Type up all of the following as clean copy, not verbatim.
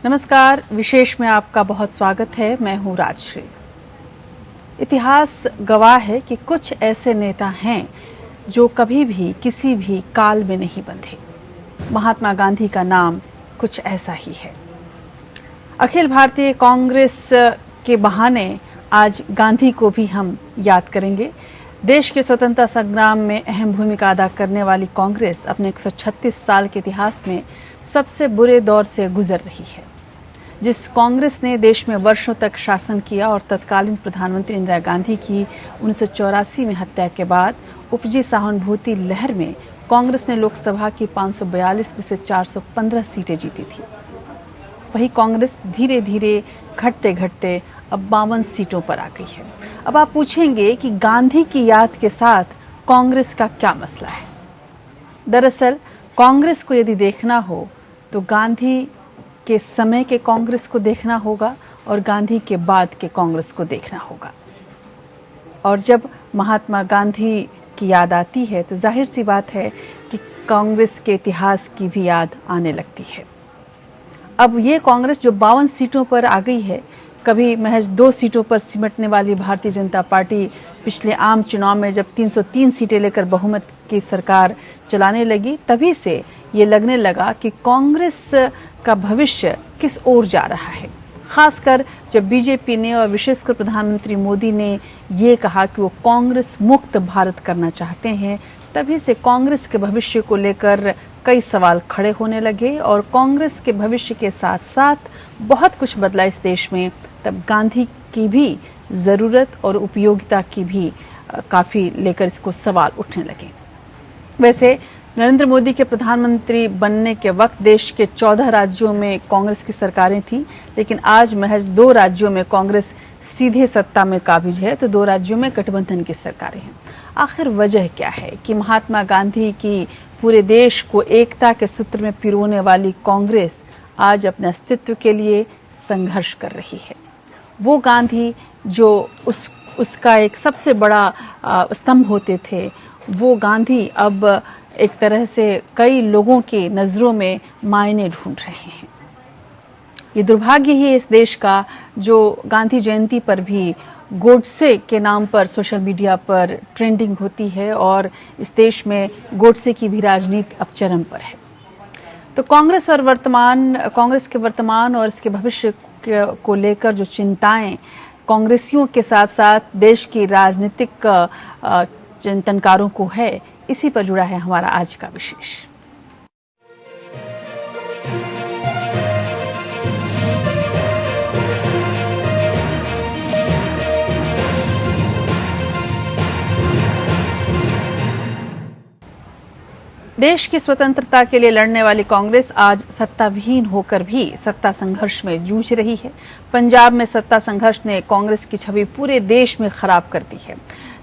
नमस्कार, विशेष में आपका बहुत स्वागत है। मैं हूं राजश्री। इतिहास गवाह है कि कुछ ऐसे नेता हैं जो कभी भी किसी भी काल में नहीं बंधे। महात्मा गांधी का नाम कुछ ऐसा ही है। अखिल भारतीय कांग्रेस के बहाने आज गांधी को भी हम याद करेंगे। देश के स्वतंत्रता संग्राम में अहम भूमिका अदा करने वाली कांग्रेस अपने 136 साल के इतिहास में सबसे बुरे दौर से गुजर रही है। जिस कांग्रेस ने देश में वर्षों तक शासन किया और तत्कालीन प्रधानमंत्री इंदिरा गांधी की 1984 में हत्या के बाद उपजी सहानुभूति लहर में कांग्रेस ने लोकसभा की 542 में से 415 सीटें जीती थी, वही कांग्रेस धीरे धीरे घटते घटते अब 52 सीटों पर आ गई है। अब आप पूछेंगे कि गांधी की याद के साथ कांग्रेस का क्या मसला है। दरअसल कांग्रेस को यदि देखना हो तो गांधी के समय के कांग्रेस को देखना होगा और गांधी के बाद के कांग्रेस को देखना होगा। और जब महात्मा गांधी की याद आती है तो जाहिर सी बात है कि कांग्रेस के इतिहास की भी याद आने लगती है। अब ये कांग्रेस जो 52 सीटों पर आ गई है, कभी महज 2 सीटों पर सिमटने वाली भारतीय जनता पार्टी पिछले आम चुनाव में जब 303 सीटें लेकर बहुमत की सरकार चलाने लगी, तभी से ये लगने लगा कि कांग्रेस का भविष्य किस ओर जा रहा है। खासकर जब बीजेपी ने और विशेषकर प्रधानमंत्री मोदी ने ये कहा कि वो कांग्रेस मुक्त भारत करना चाहते हैं, तभी से कांग्रेस के भविष्य को लेकर कई सवाल खड़े होने लगे और कांग्रेस के भविष्य के साथ साथ बहुत कुछ बदला इस देश में। तब गांधी की भी ज़रूरत और उपयोगिता की भी काफ़ी लेकर इसको सवाल उठने लगे। वैसे नरेंद्र मोदी के प्रधानमंत्री बनने के वक्त देश के 14 राज्यों में कांग्रेस की सरकारें थीं, लेकिन आज महज 2 राज्यों में कांग्रेस सीधे सत्ता में काबिज है तो 2 राज्यों में गठबंधन की सरकारें हैं। आखिर वजह क्या है कि महात्मा गांधी की पूरे देश को एकता के सूत्र में पिरोने वाली कांग्रेस आज अपने अस्तित्व के लिए संघर्ष कर रही है। वो गांधी जो उसका एक सबसे बड़ा स्तंभ होते थे, वो गांधी अब एक तरह से कई लोगों की नज़रों में मायने ढूंढ रहे हैं। ये दुर्भाग्य ही इस देश का जो गांधी जयंती पर भी गोडसे के नाम पर सोशल मीडिया पर ट्रेंडिंग होती है और इस देश में गोडसे की भी राजनीति अब चरम पर है। तो कांग्रेस के वर्तमान और इसके भविष्य को लेकर जो चिंताएं कांग्रेसियों के साथ साथ देश की राजनीतिक चिंतनकारों को है, इसी पर जुड़ा है हमारा आज का विशेष। देश की स्वतंत्रता के लिए लड़ने वाली कांग्रेस आज सत्ताविहीन होकर भी सत्ता संघर्ष में जूझ रही है। पंजाब में सत्ता संघर्ष ने कांग्रेस की छवि पूरे देश में खराब कर दी है।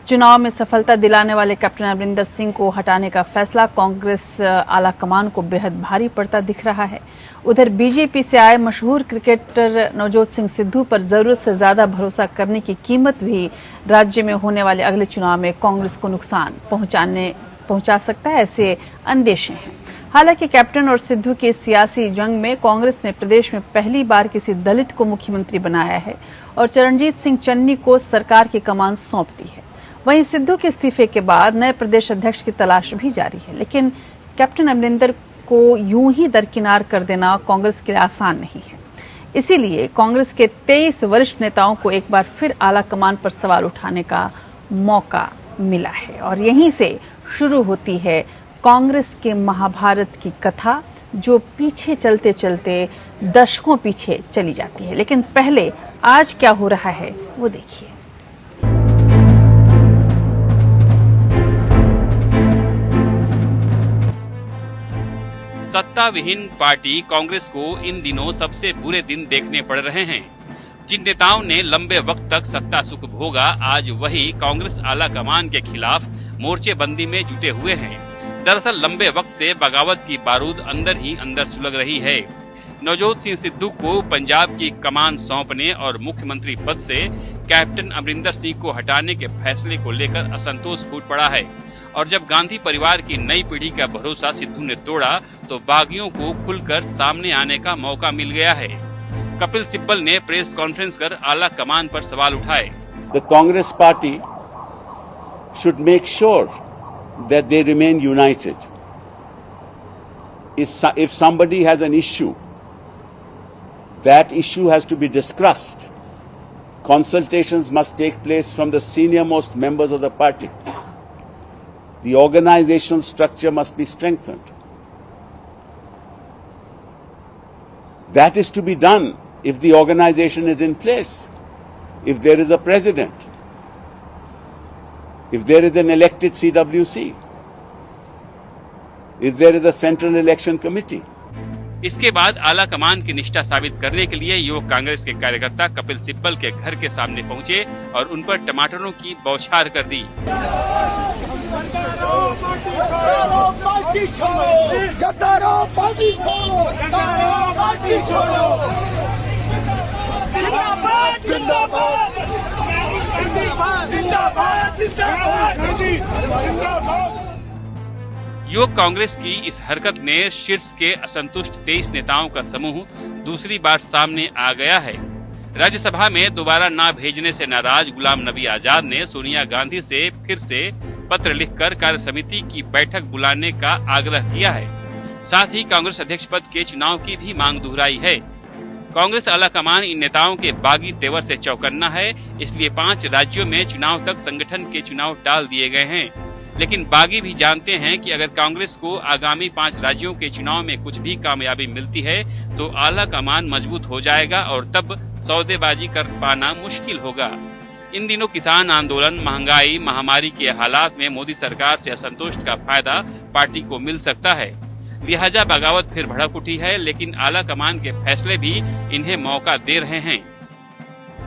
चुनाव में सफलता दिलाने वाले कैप्टन अमरिंदर सिंह को हटाने का फैसला कांग्रेस आला कमान को बेहद भारी पड़ता दिख रहा है। उधर बीजेपी से आए मशहूर क्रिकेटर नवजोत सिंह सिद्धू पर जरूरत से ज्यादा भरोसा करने की कीमत भी राज्य में होने वाले अगले चुनाव में कांग्रेस को नुकसान पहुंचा सकता है, ऐसे अंदेशे हैं। हालांकि कैप्टन और सिद्धू के सियासी जंग में कांग्रेस ने प्रदेश में पहली बार किसी दलित को मुख्यमंत्री बनाया है और चरणजीत सिंह चन्नी को सरकार की कमान सौंप दी है। वहीं सिद्धू के इस्तीफे के बाद नए प्रदेश अध्यक्ष की तलाश भी जारी है, लेकिन कैप्टन अमरिंदर को यूं ही दरकिनार कर देना कांग्रेस के लिए आसान नहीं है। इसीलिए कांग्रेस के 23 वरिष्ठ नेताओं को एक बार फिर आला कमान पर सवाल उठाने का मौका मिला है और यहीं से शुरू होती है कांग्रेस के महाभारत की कथा, जो पीछे चलते चलते दशकों पीछे चली जाती है। लेकिन पहले आज क्या हो रहा है वो देखिए। सत्ता विहीन पार्टी कांग्रेस को इन दिनों सबसे बुरे दिन देखने पड़ रहे हैं। जिन नेताओं ने लंबे वक्त तक सत्ता सुख भोगा, आज वही कांग्रेस आला कमान के खिलाफ मोर्चेबंदी में जुटे हुए हैं। दरअसल लंबे वक्त से बगावत की बारूद अंदर ही अंदर सुलग रही है। नवजोत सिंह सिद्धू को पंजाब की कमान सौंपने और मुख्यमंत्री पद से कैप्टन अमरिंदर सिंह को हटाने के फैसले को लेकर असंतोष फूट पड़ा है और जब गांधी परिवार की नई पीढ़ी का भरोसा सिद्धू ने तोड़ा तो बागियों को खुलकर सामने आने का मौका मिल गया है। कपिल सिब्बल ने प्रेस कॉन्फ्रेंस कर आला कमान पर सवाल उठाए। The Congress party should make sure that they remain united. If somebody has an issue, that issue has to be discussed. Consultations must take place from the senior most members of the party. The organizational structure must be strengthened. That is to be done if the organization is in place, if there is a president, if there is an elected CWC, if there is a central election committee. इसके बाद आला कमान की निष्ठा साबित करने के लिए युवक कांग्रेस के कार्यकर्ता कपिल सिब्बल के घर के सामने पहुंचे और उन पर टमाटरों की बौछार कर दी। युवक कांग्रेस की इस हरकत ने शीर्ष के असंतुष्ट 23 नेताओं का समूह दूसरी बार सामने आ गया है। राज्यसभा में दोबारा ना भेजने से नाराज गुलाम नबी आजाद ने सोनिया गांधी से फिर से पत्र लिखकर कार्य समिति की बैठक बुलाने का आग्रह किया है। साथ ही कांग्रेस अध्यक्ष पद के चुनाव की भी मांग दोहराई है। कांग्रेस आलाकमान इन नेताओं के बागी तेवर से चौकन्ना है, इसलिए 5 राज्यों में चुनाव तक संगठन के चुनाव टाल दिए गए हैं। लेकिन बागी भी जानते हैं कि अगर कांग्रेस को आगामी 5 राज्यों के चुनाव में कुछ भी कामयाबी मिलती है तो आला कमान मजबूत हो जाएगा और तब सौदेबाजी कर पाना मुश्किल होगा। इन दिनों किसान आंदोलन, महंगाई, महामारी के हालात में मोदी सरकार से असंतोष का फायदा पार्टी को मिल सकता है। लिहाजा बगावत फिर भड़क उठी है, लेकिन आला कमान के फैसले भी इन्हें मौका दे रहे हैं।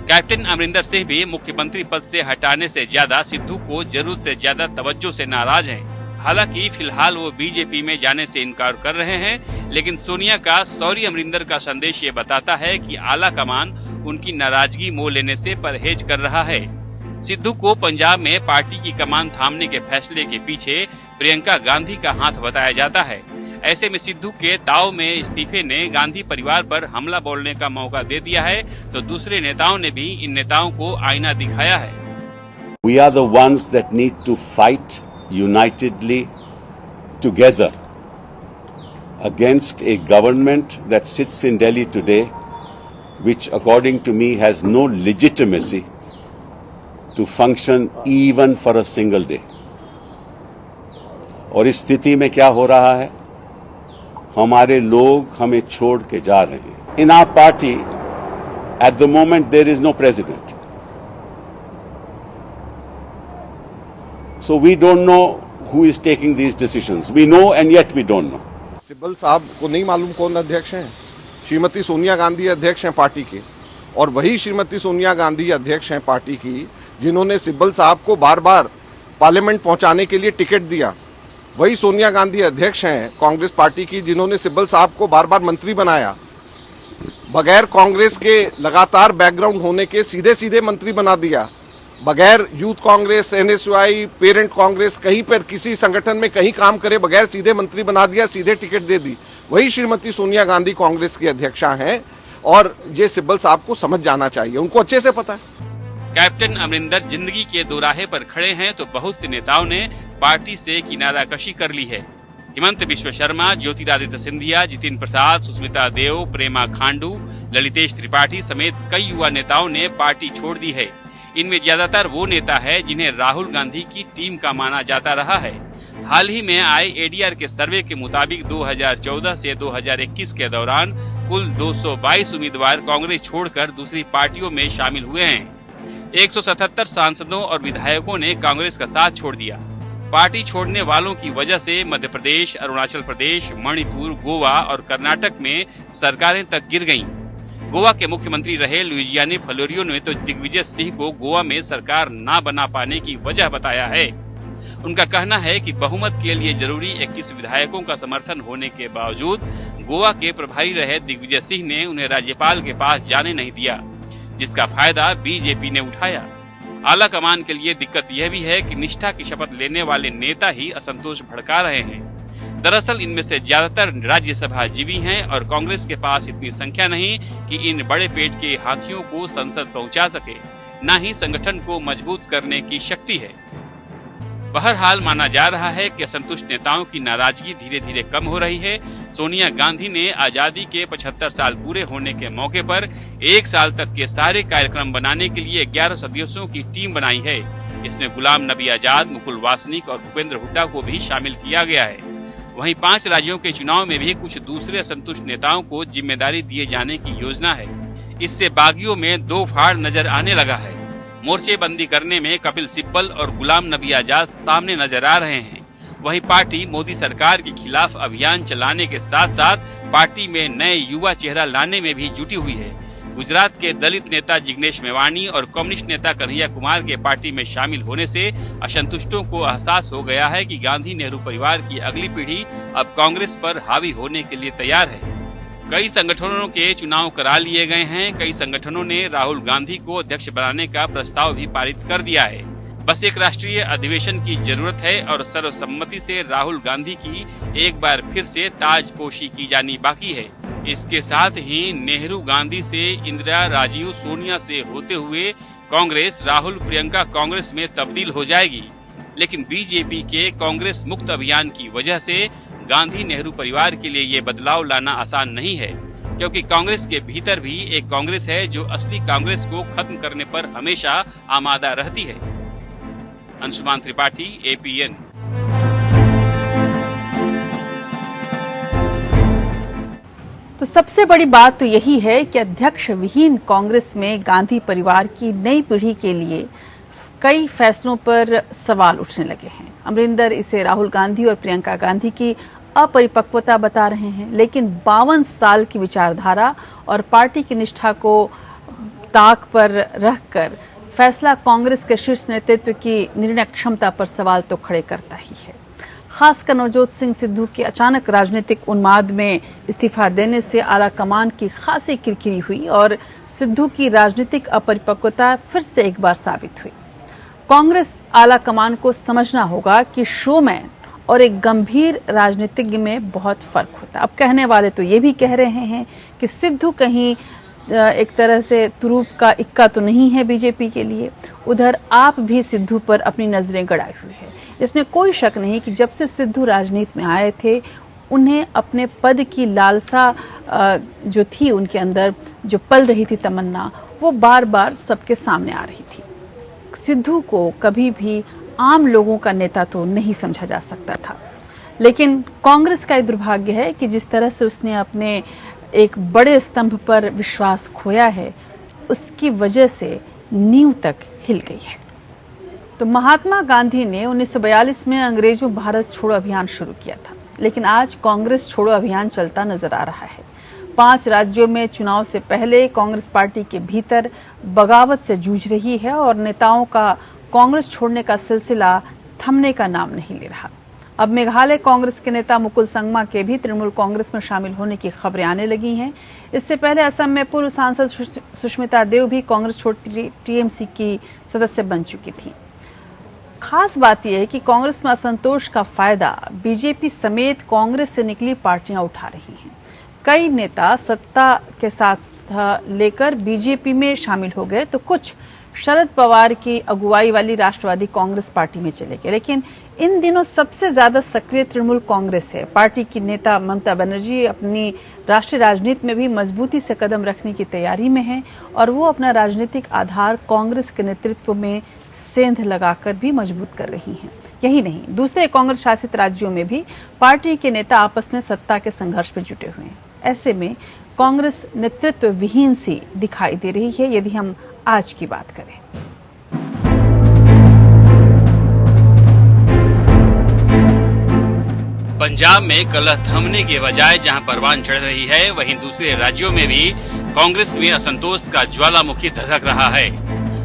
कैप्टन अमरिंदर सिंह भी मुख्यमंत्री पद से हटाने से ज्यादा सिद्धू को जरूरत से ज्यादा तवज्जो से नाराज हैं। हालांकि फिलहाल वो बीजेपी में जाने से इनकार कर रहे हैं, लेकिन सोनिया का सॉरी अमरिंदर का संदेश ये बताता है कि आला कमान उनकी नाराजगी मोल लेने से परहेज कर रहा है। सिद्धू को पंजाब में पार्टी की कमान थामने के फैसले के पीछे प्रियंका गांधी का हाथ बताया जाता है। ऐसे में सिद्धू के दाव में इस्तीफे ने गांधी परिवार पर हमला बोलने का मौका दे दिया है, तो दूसरे नेताओं ने भी इन नेताओं को आईना दिखाया है। We are the ones that need to fight unitedly together against a government that sits in Delhi today, which according to me has no legitimacy to function even for a single day. और इस स्थिति में क्या हो रहा है, हमारे लोग हमें छोड़ के जा रहे हैं। In our party, at the moment there is no president. So we don't know who is taking these decisions. We know and yet we don't know. Sibal साहब को नहीं मालूम कौन अध्यक्ष हैं। श्रीमती सोनिया गांधी अध्यक्ष हैं पार्टी के, और वही श्रीमती सोनिया गांधी अध्यक्ष हैं पार्टी की जिन्होंने सिब्बल साहब को बार बार पार्लियामेंट पहुंचाने के लिए टिकट दिया। वही सोनिया गांधी अध्यक्ष हैं कांग्रेस पार्टी की जिन्होंने सिब्बल साहब को बार बार मंत्री बनाया। बगैर कांग्रेस के लगातार बैकग्राउंड होने के सीधे सीधे मंत्री बना दिया। बगैर youth Congress, NSUI, parent Congress कहीं पर किसी संगठन में कहीं काम करे बगैर सीधे मंत्री बना दिया, सीधे टिकट दे दी। वही श्रीमती सोनिया गांधी कांग्रेस की अध्यक्षा हैं, और ये सिब्बल साहब को समझ जाना चाहिए, उनको अच्छे से पता है। कैप्टन अमरिंदर जिंदगी के दोराहे पर खड़े हैं तो बहुत से नेताओं ने पार्टी से किनाराकशी कर ली है। हिमंत विश्व शर्मा, ज्योतिरादित्य सिंधिया, जितिन प्रसाद, सुस्मिता देव, प्रेमा खांडू, ललितेश त्रिपाठी समेत कई युवा नेताओं ने पार्टी छोड़ दी है। इनमें ज्यादातर वो नेता है जिन्हें राहुल गांधी की टीम का माना जाता रहा है। हाल ही में आए एडीआर के सर्वे के मुताबिक 2014 से 2021 के दौरान कुल 222 उम्मीदवार कांग्रेस छोड़कर दूसरी पार्टियों में शामिल हुए हैं। 177 सांसदों और विधायकों ने कांग्रेस का साथ छोड़ दिया। पार्टी छोड़ने वालों की वजह से मध्य प्रदेश, अरुणाचल प्रदेश, मणिपुर, गोवा और कर्नाटक में सरकारें तक गिर गईं। गोवा के मुख्यमंत्री रहे लुइजियानी फ्लोरियो ने तो दिग्विजय सिंह को गोवा में सरकार न बना पाने की वजह बताया है। उनका कहना है कि बहुमत के लिए जरूरी 21 विधायकों का समर्थन होने के बावजूद गोवा के प्रभारी रहे दिग्विजय सिंह ने उन्हें राज्यपाल के पास जाने नहीं दिया, जिसका फायदा बीजेपी ने उठाया। आला कमान के लिए दिक्कत यह भी है कि निष्ठा की शपथ लेने वाले नेता ही असंतोष भड़का रहे हैं। दरअसल इनमें से ज्यादातर राज्यसभा जीवी हैं और कांग्रेस के पास इतनी संख्या नहीं कि इन बड़े पेट के हाथियों को संसद पहुंचा सके, न ही संगठन को मजबूत करने की शक्ति है। बहरहाल माना जा रहा है कि असंतुष्ट नेताओं की नाराजगी धीरे धीरे कम हो रही है। सोनिया गांधी ने आजादी के 75 साल पूरे होने के मौके पर 1 साल तक के सारे कार्यक्रम बनाने के लिए 11 सदस्यों की टीम बनाई है। इसमें गुलाम नबी आजाद, मुकुल वासनिक और भूपेंद्र हुड्डा को भी शामिल किया गया है। वहीं 5 राज्यों के चुनाव में भी कुछ दूसरे असंतुष्ट नेताओं को जिम्मेदारी दिए जाने की योजना है। इससे बागियों में 2 फाड़ नजर आने लगा है। मोर्चेबंदी करने में कपिल सिब्बल और गुलाम नबी आजाद सामने नजर आ रहे हैं। वहीं पार्टी मोदी सरकार के खिलाफ अभियान चलाने के साथ साथ पार्टी में नए युवा चेहरा लाने में भी जुटी हुई है। गुजरात के दलित नेता जिग्नेश मेवाणी और कम्युनिस्ट नेता कन्हैया कुमार के पार्टी में शामिल होने से असंतुष्टों को एहसास हो गया है कि गांधी नेहरू परिवार की अगली पीढ़ी अब कांग्रेस पर हावी होने के लिए तैयार है। कई संगठनों के चुनाव करा लिए गए हैं। कई संगठनों ने राहुल गांधी को अध्यक्ष बनाने का प्रस्ताव भी पारित कर दिया है। बस एक राष्ट्रीय अधिवेशन की जरूरत है और सर्वसम्मति से राहुल गांधी की एक बार फिर से ताजपोशी की जानी बाकी है। इसके साथ ही नेहरू गांधी से इंदिरा, राजीव, सोनिया से होते हुए कांग्रेस राहुल प्रियंका कांग्रेस में तब्दील हो जाएगी। लेकिन बीजेपी के कांग्रेस मुक्त अभियान की वजह से गांधी नेहरू परिवार के लिए ये बदलाव लाना आसान नहीं है, क्योंकि कांग्रेस के भीतर भी एक कांग्रेस है जो असली कांग्रेस को खत्म करने पर हमेशा आमादा रहती है। अंशुमान त्रिपाठी, APN। तो सबसे बड़ी बात तो यही है कि अध्यक्ष विहीन कांग्रेस में गांधी परिवार की नई पीढ़ी के लिए कई फैसलों पर सवाल उठने लगे हैं। अमरिंदर इसे राहुल गांधी और प्रियंका गांधी की अपरिपक्वता बता रहे हैं, लेकिन 52 साल की विचारधारा और पार्टी की निष्ठा को ताक पर रखकर फैसला कांग्रेस के शीर्ष नेतृत्व की निर्णय क्षमता पर सवाल तो खड़े करता ही है। खासकर नवजोत सिंह सिद्धू के अचानक राजनीतिक उन्माद में इस्तीफा देने से आला कमान की खासी किरकिरी हुई और सिद्धू की राजनीतिक अपरिपक्वता फिर से एक बार साबित हुई। कांग्रेस आला कमान को समझना होगा कि शोमैन और एक गंभीर राजनीतिज्ञ में बहुत फर्क होता है। अब कहने वाले तो ये भी कह रहे हैं कि सिद्धू कहीं एक तरह से तुरूप का इक्का तो नहीं है बीजेपी के लिए। उधर आप भी सिद्धू पर अपनी नजरें गड़ाए हुए हैं। इसमें कोई शक नहीं कि जब से सिद्धू राजनीति में आए थे, उन्हें अपने पद की लालसा जो थी उनके अंदर, जो पल रही थी तमन्ना, वो बार बार सबके सामने आ रही थी। सिद्धू को कभी भी आम लोगों का नेता तो नहीं समझा जा सकता था, लेकिन कांग्रेस का ये दुर्भाग्य है कि जिस तरह से उसने अपने एक बड़े स्तंभ पर विश्वास खोया है, उसकी वजह से नींव तक हिल गई है। तो महात्मा गांधी ने 1942 में अंग्रेजों भारत छोड़ो अभियान शुरू किया था, लेकिन आज कांग्रेस छोड़ो अभियान चलता नजर आ रहा है। 5 राज्यों में चुनाव से पहले कांग्रेस पार्टी के भीतर बगावत से जूझ रही है और नेताओं का कांग्रेस छोड़ने का सिलसिला थमने का नाम नहीं ले रहा। अब मेघालय कांग्रेस के नेता मुकुल संगमा के भी तृणमूल कांग्रेस में शामिल होने की खबरें आने लगी हैं। इससे पहले असम में पूर्व सांसद सुष्मिता देव भी कांग्रेस छोड़ TMC की सदस्य बन चुकी थी। खास बात यह है कि कांग्रेस में असंतोष का फायदा बीजेपी समेत कांग्रेस से निकली पार्टियां उठा रही हैं। कई नेता सत्ता के साथ लेकर बीजेपी में शामिल हो गए, तो कुछ शरद पवार की अगुवाई वाली राष्ट्रवादी कांग्रेस पार्टी में चले गए। लेकिन इन दिनों सबसे ज्यादा सक्रिय तृणमूल कांग्रेस है। पार्टी की नेता ममता बनर्जी अपनी राष्ट्रीय राजनीति में भी मजबूती से कदम रखने की तैयारी में है और वो अपना राजनीतिक आधार कांग्रेस के नेतृत्व में सेंध लगाकर भी मजबूत कर रही हैं। यही नहीं, दूसरे कांग्रेस शासित राज्यों में भी पार्टी के नेता आपस में सत्ता के संघर्ष में जुटे हुए हैं। ऐसे में कांग्रेस नेतृत्व विहीन सी दिखाई दे रही है, यदि हम आज की बात करें। पंजाब में कलह थमने के बजाय जहां परवान चढ़ रही है, वहीं दूसरे राज्यों में भी कांग्रेस में असंतोष का ज्वालामुखी धधक रहा है।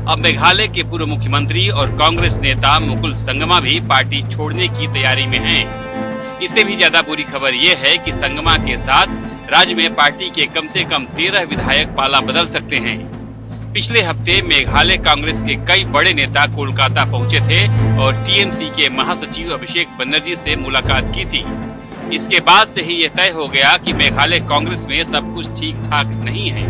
अब मेघालय के पूर्व मुख्यमंत्री और कांग्रेस नेता मुकुल संगमा भी पार्टी छोड़ने की तैयारी में हैं। इससे भी ज्यादा बुरी खबर ये है कि संगमा के साथ राज्य में पार्टी के कम से कम 13 विधायक पाला बदल सकते हैं। पिछले हफ्ते मेघालय कांग्रेस के कई बड़े नेता कोलकाता पहुंचे थे और TMC के महासचिव अभिषेक बनर्जी से मुलाकात की थी। इसके बाद से ही ये तय हो गया कि मेघालय कांग्रेस में सब कुछ ठीक ठाक नहीं है।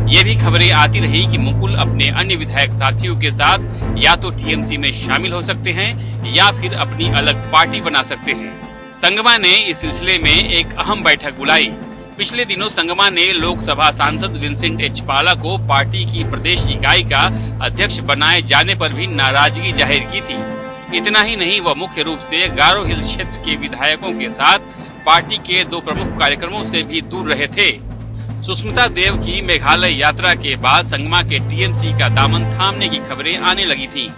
ये भी खबरें आती रही कि मुकुल अपने अन्य विधायक साथियों के साथ या तो टीएमसी में शामिल हो सकते हैं या फिर अपनी अलग पार्टी बना सकते हैं। संगमा ने इस सिलसिले में एक अहम बैठक बुलाई। पिछले दिनों संगमा ने लोकसभा सांसद विंसेंट एच पाला को पार्टी की प्रदेश इकाई का अध्यक्ष बनाए जाने पर भी नाराजगी जाहिर की थी। इतना ही नहीं, वह मुख्य रूप से गारो हिल्स क्षेत्र के विधायकों के साथ पार्टी के 2 प्रमुख कार्यक्रमों से भी दूर रहे थे। सुष्मिता देव की मेघालय यात्रा के बाद संगमा के टीएमसी का दामन थामने की खबरें आने लगी थीं।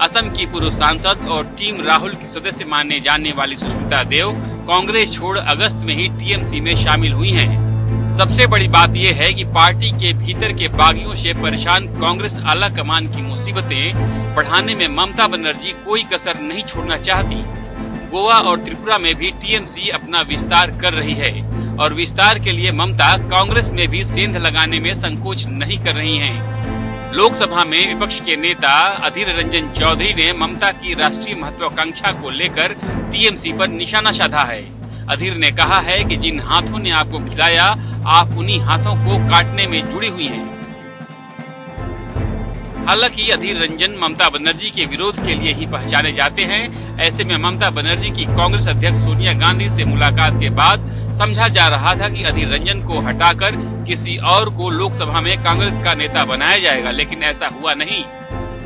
असम की पूर्व सांसद और टीम राहुल की सदस्य मानने जाने वाली सुष्मिता देव कांग्रेस छोड़ अगस्त में ही टीएमसी में शामिल हुई हैं। सबसे बड़ी बात यह है कि पार्टी के भीतर के बागियों से परेशान कांग्रेस आला कमान की मुसीबतें बढ़ाने में ममता बनर्जी कोई कसर नहीं छोड़ना चाहती। गोवा और त्रिपुरा में भी टीएमसी अपना विस्तार कर रही है और विस्तार के लिए ममता कांग्रेस में भी सेंध लगाने में संकोच नहीं कर रही हैं। लोकसभा में विपक्ष के नेता अधीर रंजन चौधरी ने ममता की राष्ट्रीय महत्वाकांक्षा को लेकर टीएमसी पर निशाना साधा है। अधीर ने कहा है कि जिन हाथों ने आपको खिलाया, आप उन्हीं हाथों को काटने में जुड़ी हुई हैं। हालांकि अधीर रंजन ममता बनर्जी के विरोध के लिए ही पहचाने जाते हैं। ऐसे में ममता बनर्जी की कांग्रेस अध्यक्ष सोनिया गांधी से मुलाकात के बाद समझा जा रहा था कि अधीर रंजन को हटाकर किसी और को लोकसभा में कांग्रेस का नेता बनाया जाएगा, लेकिन ऐसा हुआ नहीं।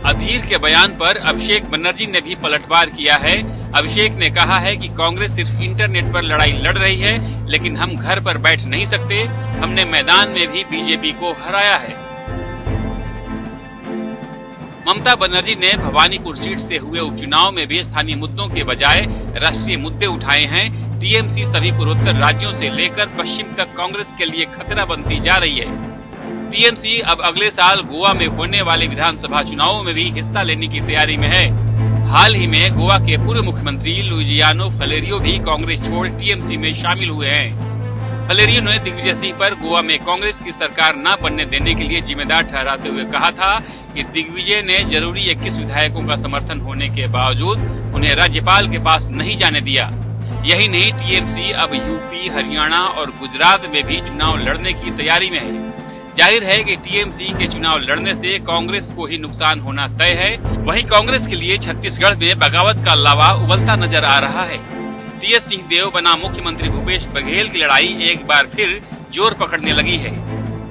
अधीर के बयान पर अभिषेक बनर्जी ने भी पलटवार किया है। अभिषेक ने कहा है कि कांग्रेस सिर्फ इंटरनेट पर लड़ाई लड़ रही है, लेकिन हम घर पर बैठ नहीं सकते। हमने मैदान में भी बीजेपी को हराया है। ममता बनर्जी ने भवानीपुर सीट से हुए उपचुनाव में भी स्थानीय मुद्दों के बजाय राष्ट्रीय मुद्दे उठाए हैं। टीएमसी सभी पूर्वोत्तर राज्यों से लेकर पश्चिम तक कांग्रेस के लिए खतरा बनती जा रही है। टीएमसी अब अगले साल गोवा में होने वाले विधानसभा चुनावों में भी हिस्सा लेने की तैयारी में है। हाल ही में गोवा के पूर्व मुख्यमंत्री लुइजियानो फलेरियो भी कांग्रेस छोड़ टीएमसी में शामिल हुए हैं। फलेरियो ने दिग्विजय सिंह पर गोवा में कांग्रेस की सरकार न बनने देने के लिए जिम्मेदार ठहराते हुए कहा था कि दिग्विजय ने जरूरी 21 विधायकों का समर्थन होने के बावजूद उन्हें राज्यपाल के पास नहीं जाने दिया। यही नहीं, टीएमसी अब यूपी, हरियाणा और गुजरात में भी चुनाव लड़ने की तैयारी में है। जाहिर है कि टीएमसी के चुनाव लड़ने से कांग्रेस को ही नुकसान होना तय है। वहीं कांग्रेस के लिए छत्तीसगढ़ में बगावत का लावा उबलता नजर आ रहा है। टीएस सिंहदेव बना मुख्यमंत्री भूपेश बघेल की लड़ाई एक बार फिर जोर पकड़ने लगी है।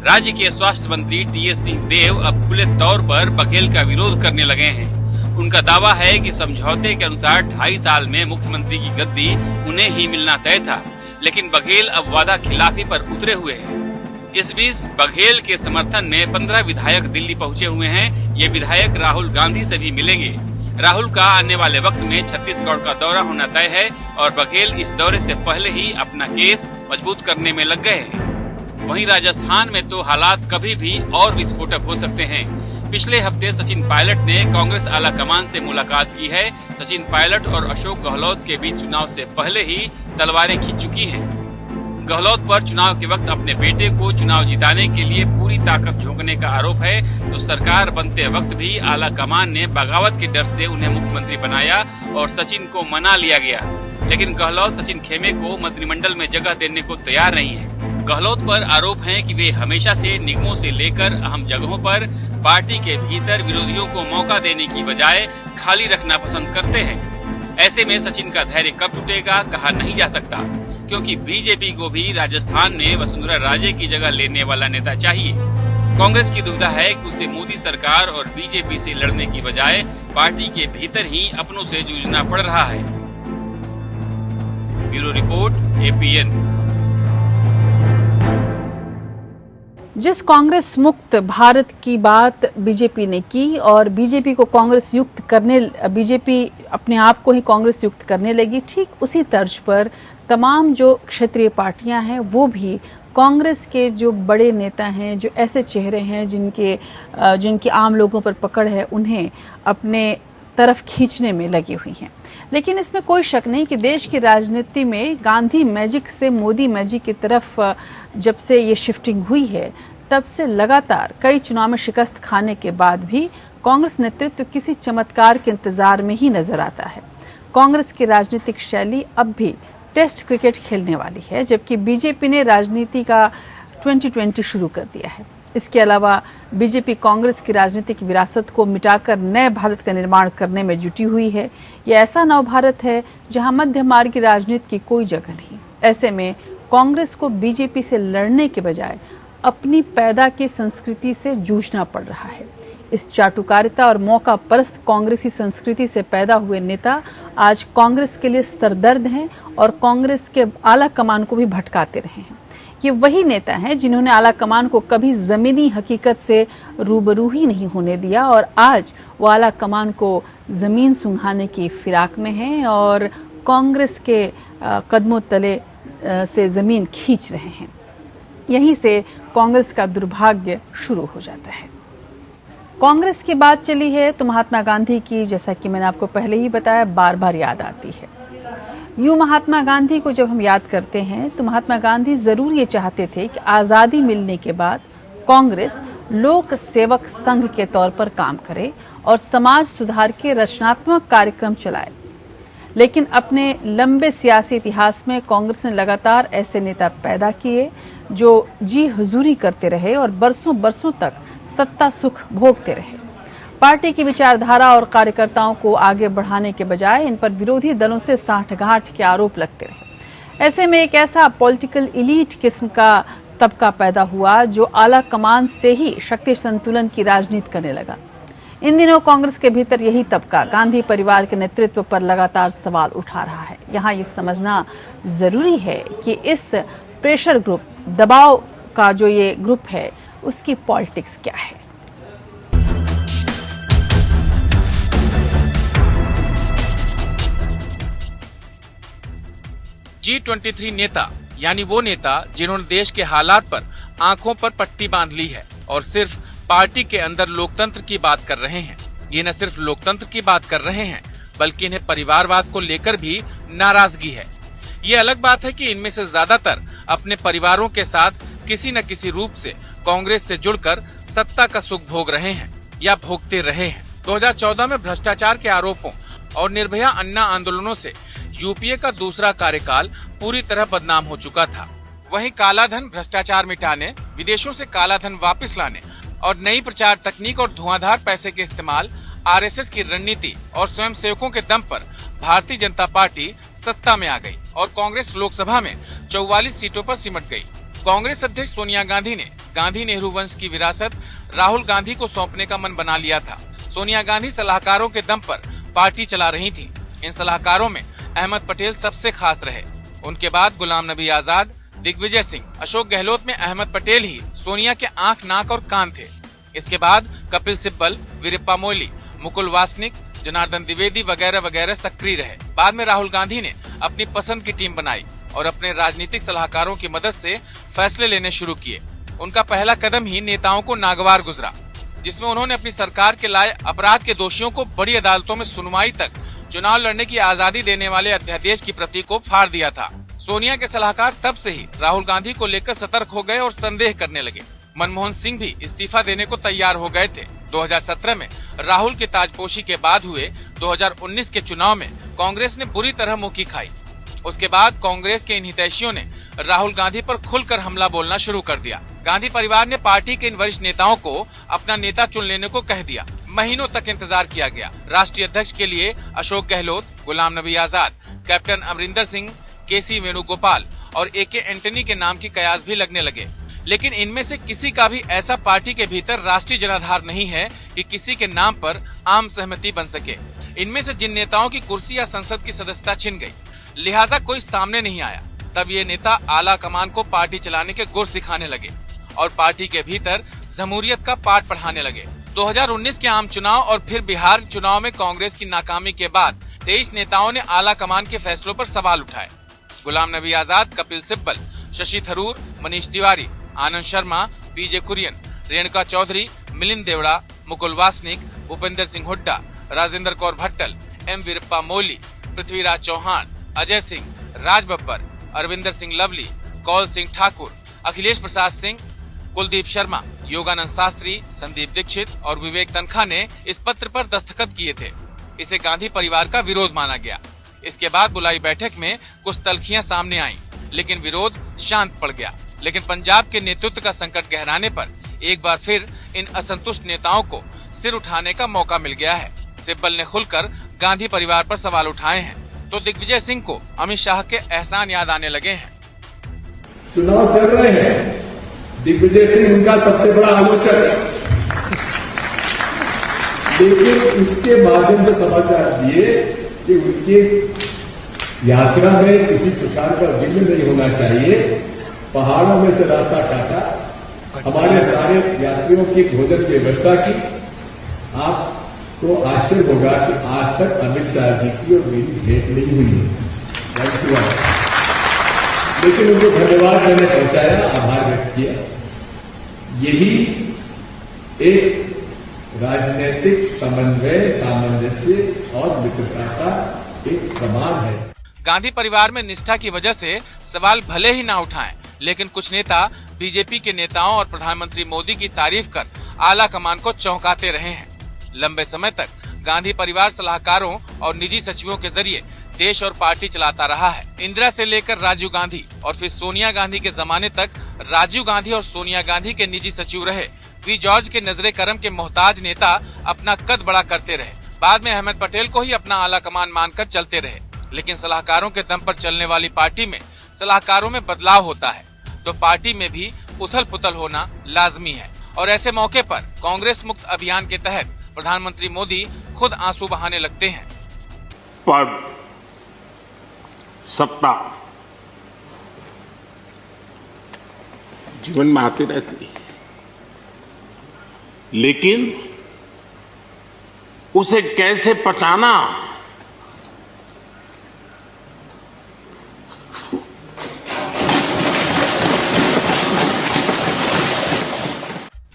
राज्य के स्वास्थ्य मंत्री टीएस सिंहदेव अब खुले तौर पर बघेल का विरोध करने लगे हैं। उनका दावा है कि समझौते के अनुसार 2.5 साल में मुख्यमंत्री की गद्दी उन्हें ही मिलना तय था, लेकिन बघेल अब वादा खिलाफी पर उतरे हुए हैं। इस बीच बघेल के समर्थन में 15 विधायक दिल्ली पहुंचे हुए हैं। ये विधायक राहुल गांधी से भी मिलेंगे। राहुल का आने वाले वक्त में छत्तीसगढ़ का दौरा होना तय है और बघेल इस दौरे से पहले ही अपना केस मजबूत करने में लग गए हैं। वहीं राजस्थान में तो हालात कभी भी और विस्फोटक हो सकते हैं। पिछले हफ्ते सचिन पायलट ने कांग्रेस आला कमान से मुलाकात की है। सचिन पायलट और अशोक गहलोत के बीच चुनाव से पहले ही तलवारें खिंच चुकी हैं। गहलोत पर चुनाव के वक्त अपने बेटे को चुनाव जिताने के लिए पूरी ताकत झोंकने का आरोप है, तो सरकार बनते वक्त भी आला कमान ने बगावत के डर से उन्हें मुख्यमंत्री बनाया और सचिन को मना लिया गया। लेकिन गहलोत सचिन खेमे को मंत्रिमंडल में जगह देने को तैयार नहीं है। गहलोत पर आरोप है कि वे हमेशा से निगमों से लेकर अहम जगहों पर पार्टी के भीतर विरोधियों को मौका देने की बजाय खाली रखना पसंद करते हैं। ऐसे में सचिन का धैर्य कब टूटेगा कहा नहीं जा सकता, क्योंकि बीजेपी को भी राजस्थान में वसुंधरा राजे की जगह लेने वाला नेता चाहिए। कांग्रेस की दुविधा है कि उसे मोदी सरकार और बीजेपी से लड़ने की बजाय पार्टी के भीतर ही अपनों से जूझना पड़ रहा है। Bureau report, APN. जिस कांग्रेस मुक्त भारत की बात बीजेपी ने की और बीजेपी को कांग्रेस युक्त करने, बीजेपी अपने आप को ही कांग्रेस युक्त करने लगी, ठीक उसी तर्ज पर तमाम जो क्षेत्रीय पार्टियां हैं वो भी कांग्रेस के जो बड़े नेता हैं, जो ऐसे चेहरे हैं जिनकी आम लोगों पर पकड़ है, उन्हें अपने तरफ खींचने में लगी हुई हैं। लेकिन इसमें कोई शक नहीं कि देश की राजनीति में गांधी मैजिक से मोदी मैजिक की तरफ जब से ये शिफ्टिंग हुई है, तब से लगातार कई चुनाव में शिकस्त खाने के बाद भी कांग्रेस नेतृत्व किसी चमत्कार के इंतजार में ही नजर आता है। कांग्रेस की राजनीतिक शैली अब भी टेस्ट क्रिकेट खेलने वाली है, जबकि बीजेपी ने राजनीति का 2020 शुरू कर दिया है। इसके अलावा बीजेपी कांग्रेस की राजनीतिक विरासत को मिटाकर नए भारत का निर्माण करने में जुटी हुई है। यह ऐसा नव भारत है जहां मध्य मार्ग की राजनीति की कोई जगह नहीं। ऐसे में कांग्रेस को बीजेपी से लड़ने के बजाय अपनी पैदा की संस्कृति से जूझना पड़ रहा है। इस चाटुकारिता और मौका परस्त कांग्रेसी संस्कृति से पैदा हुए नेता आज कांग्रेस के लिए सरदर्द हैं और कांग्रेस के आला कमान को भी भटकाते रहे हैं। ये वही नेता हैं जिन्होंने आला कमान को कभी जमीनी हकीकत से रूबरू ही नहीं होने दिया और आज वो आला कमान को जमीन सुंघाने की फिराक में हैं और कांग्रेस के कदमों तले से जमीन खींच रहे हैं। यहीं से कांग्रेस का दुर्भाग्य शुरू हो जाता है। कांग्रेस की बात चली है तो महात्मा गांधी की, जैसा कि मैंने आपको पहले ही बताया, बार बार याद आती है। यूं महात्मा गांधी को जब हम याद करते हैं तो महात्मा गांधी जरूर ये चाहते थे कि आज़ादी मिलने के बाद कांग्रेस लोक सेवक संघ के तौर पर काम करे और समाज सुधार के रचनात्मक कार्यक्रम चलाए। लेकिन अपने लंबे सियासी इतिहास में कांग्रेस ने लगातार ऐसे नेता पैदा किए जो जी हुजूरी करते रहे और बरसों बरसों तक सत्ता सुख भोगते रहे। पार्टी की विचारधारा और कार्यकर्ताओं को आगे बढ़ाने के बजाय इन पर विरोधी दलों से सांठगांठ के आरोप लगते रहे। ऐसे में एक ऐसा पॉलिटिकल इलीट किस्म का तबका पैदा हुआ जो आला कमान से ही शक्ति संतुलन की राजनीति करने लगा। इन दिनों कांग्रेस के भीतर यही तबका गांधी परिवार के नेतृत्व पर लगातार सवाल उठा रहा है। यहाँ ये समझना जरूरी है कि इस प्रेशर ग्रुप, दबाव का जो ये ग्रुप है, उसकी पॉलिटिक्स क्या है। G23 नेता यानी वो नेता जिन्होंने देश के हालात पर आंखों पर पट्टी बांध ली है और सिर्फ पार्टी के अंदर लोकतंत्र की बात कर रहे हैं। ये न सिर्फ लोकतंत्र की बात कर रहे हैं बल्कि इन्हें परिवारवाद को लेकर भी नाराजगी है। ये अलग बात है कि इनमें से ज्यादातर अपने परिवारों के साथ किसी न किसी रूप से कांग्रेस से जुड़कर सत्ता का सुख भोग रहे हैं या भोगते रहे हैं। 2014 में भ्रष्टाचार के आरोपों और निर्भया अन्ना आंदोलनों से यूपीए का दूसरा कार्यकाल पूरी तरह बदनाम हो चुका था। वहीं कालाधन, भ्रष्टाचार मिटाने, विदेशों से कालाधन वापस लाने और नई प्रचार तकनीक और धुआंधार पैसे के इस्तेमाल, आरएसएस की रणनीति और स्वयंसेवकों के दम पर भारतीय जनता पार्टी सत्ता में आ गई और कांग्रेस लोकसभा में 44 सीटों पर सिमट गई। कांग्रेस अध्यक्ष सोनिया गांधी ने गांधी नेहरू वंश की विरासत राहुल गांधी को सौंपने का मन बना लिया था। सोनिया गांधी सलाहकारों के दम पर पार्टी चला रही थी। इन सलाहकारों में अहमद पटेल सबसे खास रहे। उनके बाद गुलाम नबी आजाद, दिग्विजय सिंह, अशोक गहलोत में अहमद पटेल ही सोनिया के आंख, नाक और कान थे। इसके बाद कपिल सिब्बल, वीरप्पा मोइली, मुकुल वासनिक, जनार्दन द्विवेदी वगैरह वगैरह सक्रिय रहे। बाद में राहुल गांधी ने अपनी पसंद की टीम बनाई और अपने राजनीतिक सलाहकारों की मदद से फैसले लेने शुरू किए। उनका पहला कदम ही नेताओं को नागवार गुजरा, जिसमें उन्होंने अपनी सरकार के लाए अपराध के दोषियों को बड़ी अदालतों में सुनवाई तक चुनाव लड़ने की आजादी देने वाले अध्यादेश की प्रति को फाड़ दिया था। सोनिया के सलाहकार तब से ही राहुल गांधी को लेकर सतर्क हो गए और संदेह करने लगे। मनमोहन सिंह भी इस्तीफा देने को तैयार हो गए थे। 2017 में राहुल की ताजपोशी के बाद हुए 2019 के चुनाव में कांग्रेस ने बुरी तरह मुंह खाई। उसके बाद कांग्रेस के इन हितैषियों ने राहुल गांधी पर खुलकर हमला बोलना शुरू कर दिया। गांधी परिवार ने पार्टी के इन वरिष्ठ नेताओं को अपना नेता चुन लेने को कह दिया। महीनों तक इंतजार किया गया। राष्ट्रीय अध्यक्ष के लिए अशोक गहलोत, गुलाम नबी आजाद, कैप्टन अमरिंदर सिंह, केसी वेणुगोपाल और एके एंटनी के नाम की कयास भी लगने लगे, लेकिन इनमें से किसी का भी ऐसा पार्टी के भीतर राष्ट्रीय जनाधार नहीं है कि किसी के नाम पर आम सहमति बन सके। इनमें से जिन नेताओं की कुर्सी या संसद की सदस्यता छिन गई, लिहाजा कोई सामने नहीं आया। तब ये नेता आला कमान को पार्टी चलाने के गुर सिखाने लगे और पार्टी के भीतर जमहूरियत का पाठ पढ़ाने लगे। 2019 के आम चुनाव और फिर बिहार चुनाव में कांग्रेस की नाकामी के बाद 23 नेताओं ने आला कमान के फैसलों पर सवाल उठाए। गुलाम नबी आजाद, कपिल सिब्बल, शशि थरूर, मनीष तिवारी, आनंद शर्मा, पीजे कुरियन, रेणुका चौधरी, मिलिंद देवड़ा, मुकुल वासनिक, भूपेंद्र सिंह हुड्डा, राजेंद्र कौर भट्टल, एम वीरप्पा मोइली, पृथ्वीराज चौहान, अजय सिंह, राज बब्बर, अरविंदर सिंह लवली, कौल सिंह ठाकुर, अखिलेश प्रसाद सिंह, कुलदीप शर्मा, योगानंद शास्त्री, संदीप दीक्षित और विवेक तनखा ने इस पत्र पर दस्तखत किए थे। इसे गांधी परिवार का विरोध माना गया। इसके बाद बुलाई बैठक में कुछ तल्खियां सामने आईं, लेकिन विरोध शांत पड़ गया। लेकिन पंजाब के नेतृत्व का संकट गहराने पर एक बार फिर इन असंतुष्ट नेताओं को सिर उठाने का मौका मिल गया है। सिब्बल ने खुलकर गांधी परिवार पर सवाल उठाए हैं, तो दिग्विजय सिंह को अमित शाह के एहसान याद आने लगे हैं। चुनाव चल रहे हैं, दिग्विजय सिंह उनका सबसे बड़ा आलोचक है, लेकिन उसके माध्यम से समाचार दिए कि उनकी यात्रा में किसी प्रकार का विघ्न नहीं होना चाहिए। पहाड़ों में से रास्ता काटा, हमारे सारे यात्रियों की भोजन की व्यवस्था की। आपको आश्चर्य होगा कि आज तक अमित शाह जी की और मेरी भेंट नहीं हुई है, लेकिन उनको धन्यवाद मैंने पहुंचाया, आभार व्यक्त किया। यही एक राजनीतिक समन्वय, सामंजस्य और मित्रता का एक प्रमाण है। गांधी परिवार में निष्ठा की वजह से सवाल भले ही ना उठाएं, लेकिन कुछ नेता बीजेपी के नेताओं और प्रधानमंत्री मोदी की तारीफ कर आला कमान को चौंकाते रहे हैं। लंबे समय तक गांधी परिवार सलाहकारों और निजी सचिवों के जरिए देश और पार्टी चलाता रहा है। इंदिरा से लेकर राजीव गांधी और फिर सोनिया गांधी के जमाने तक राजीव गांधी और सोनिया गांधी के निजी सचिव रहे। वी जॉर्ज के नजरे करम के मोहताज नेता अपना कद बड़ा करते रहे। बाद में अहमद पटेल को ही अपना आला कमान मानकर चलते रहे। लेकिन सलाहकारों के दम पर चलने वाली पार्टी में सलाहकारों में बदलाव होता है, तो पार्टी में भी उथल पुथल होना लाजमी है। और ऐसे मौके पर कांग्रेस मुक्त अभियान के तहत प्रधानमंत्री मोदी खुद आंसू बहाने लगते हैं। पद, सत्ता जीवन में आती रहती है, लेकिन उसे कैसे पचाना,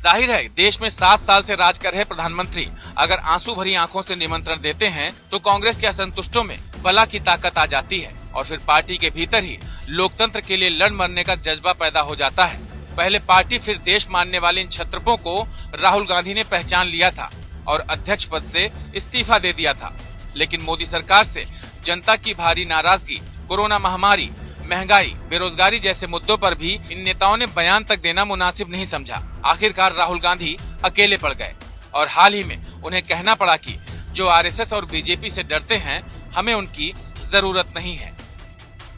जाहिर है देश में 7 साल से राज कर रहे प्रधानमंत्री अगर आंसू भरी आंखों से निमंत्रण देते हैं तो कांग्रेस के असंतुष्टों में बला की ताकत आ जाती है और फिर पार्टी के भीतर ही लोकतंत्र के लिए लड़ मरने का जज्बा पैदा हो जाता है। पहले पार्टी फिर देश मानने वाले इन छत्रपों को राहुल गांधी ने पहचान लिया था और अध्यक्ष पद से इस्तीफा दे दिया था। लेकिन मोदी सरकार से जनता की भारी नाराजगी, कोरोना महामारी, महंगाई, बेरोजगारी जैसे मुद्दों पर भी इन नेताओं ने बयान तक देना मुनासिब नहीं समझा। आखिरकार राहुल गांधी अकेले पड़ गए और हाल ही में उन्हें कहना पड़ा कि जो आरएसएस और बीजेपी से डरते हैं, हमें उनकी जरूरत नहीं है।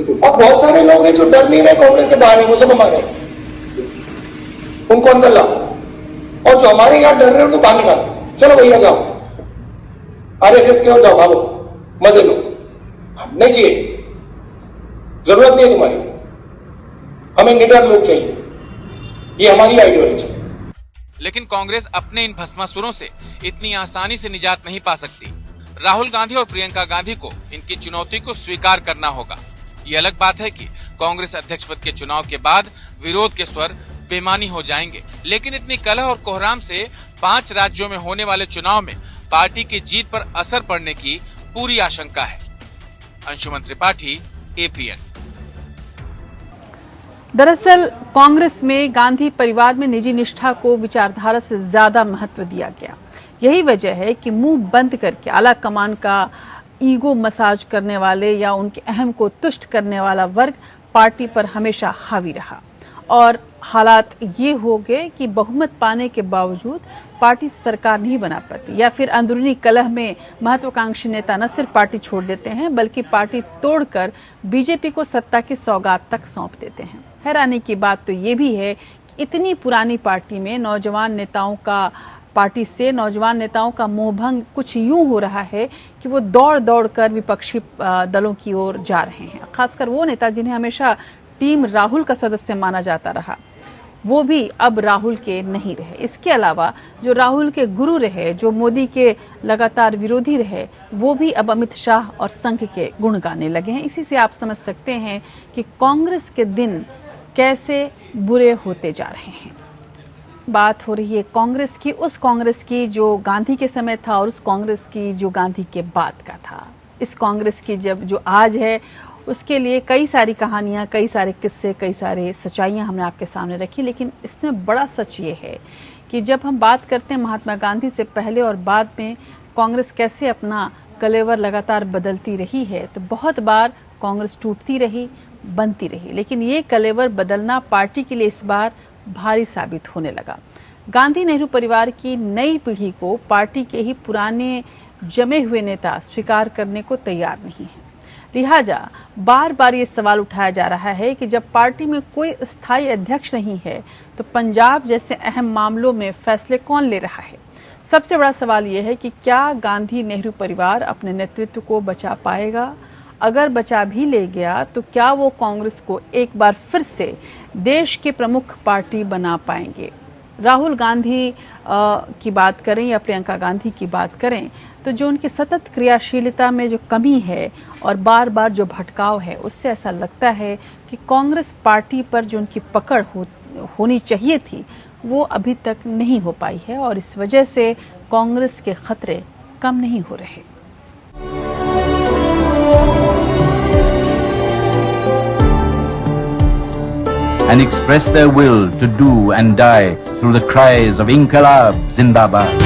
और बहुत सारे लोग हैं जो डर नहीं रहे कांग्रेस के बाहर, वो सब हमारे, उनको अंदर लाओ, और जो हमारे यहाँ डर रहे हैं उनको बाहर निकालो। चलो भैया जाओ आरएसएस के और जाओ, भागो, मजे लो, नहीं चाहिए, जरूरत नहीं है तुम्हारी, हमें निडर लोग चाहिए, ये हमारी आइडियोलॉजी। लेकिन कांग्रेस अपने इन भस्मासुरों से इतनी आसानी से निजात नहीं पा सकती। राहुल गांधी और प्रियंका गांधी को इनकी चुनौती को स्वीकार करना होगा। ये अलग बात है कि कांग्रेस अध्यक्ष पद के चुनाव के बाद विरोध के स्वर बेमानी हो जाएंगे, लेकिन इतनी कलह और कोहराम से 5 राज्यों में होने वाले चुनाव में पार्टी की जीत पर असर पड़ने की पूरी आशंका है। अंशुमन त्रिपाठी, एपीएन। दरअसल कांग्रेस में गांधी परिवार में निजी निष्ठा को विचारधारा से ज्यादा महत्व दिया गया। यही वजह है कि मुंह बंद करके आला कमान का ईगो मसाज करने वाले या उनके अहम को तुष्ट करने वाला वर्ग पार्टी पर हमेशा हावी रहा और हालात ये हो गए कि बहुमत पाने के बावजूद पार्टी सरकार नहीं बना पाती या फिर अंदरूनी कलह में महत्वाकांक्षी नेता न सिर्फ पार्टी छोड़ देते हैं बल्कि पार्टी तोड़कर बीजेपी को सत्ता की सौगात तक सौंप देते हैं। हैरानी की बात तो ये भी है कि इतनी पुरानी पार्टी में पार्टी से नौजवान नेताओं का मोहभंग कुछ यूं हो रहा है कि वो दौड़ दौड़ कर विपक्षी दलों की ओर जा रहे हैं। खासकर वो नेता जिन्हें हमेशा टीम राहुल का सदस्य माना जाता रहा, वो भी अब राहुल के नहीं रहे। इसके अलावा जो राहुल के गुरु रहे, जो मोदी के लगातार विरोधी रहे, वो भी अब अमित शाह और संघ के गुण गाने लगे हैं। इसी से आप समझ सकते हैं कि कांग्रेस के दिन कैसे बुरे होते जा रहे हैं। बात हो रही है कांग्रेस की, उस कांग्रेस की जो गांधी के समय था और उस कांग्रेस की जो गांधी के बाद का था। इस कांग्रेस की जो आज है उसके लिए कई सारी कहानियां, कई सारे किस्से, कई सारे सच्चाइयां हमने आपके सामने रखी। लेकिन इसमें बड़ा सच ये है कि जब हम बात करते हैं महात्मा गांधी से पहले और बाद में कांग्रेस कैसे अपना कलेवर लगातार बदलती रही है तो बहुत बार कांग्रेस टूटती रही, बनती रही, लेकिन ये कलेवर बदलना पार्टी के लिए इस बार भारी साबित होने लगा। गांधी नेहरू परिवार की नई पीढ़ी को पार्टी के ही पुराने जमे हुए नेता स्वीकार करने को तैयार नहीं है। लिहाजा बार बार ये सवाल उठाया जा रहा है कि जब पार्टी में कोई स्थायी अध्यक्ष नहीं है तो पंजाब जैसे अहम मामलों में फैसले कौन ले रहा है। सबसे बड़ा सवाल ये है कि क्या गांधी नेहरू परिवार अपने नेतृत्व को बचा पाएगा? अगर बचा भी ले गया तो क्या वो कांग्रेस को एक बार फिर से देश के प्रमुख पार्टी बना पाएंगे? राहुल गांधी की बात करें या प्रियंका गांधी की बात करें तो जो उनकी सतत क्रियाशीलता में जो कमी है और बार बार जो भटकाव है, उससे ऐसा लगता है कि कांग्रेस पार्टी पर जो उनकी पकड़ होनी चाहिए थी वो अभी तक नहीं हो पाई है और इस वजह से कांग्रेस के खतरे कम नहीं हो रहे। And express their will to do and die through the cries of Inqilab Zindabad.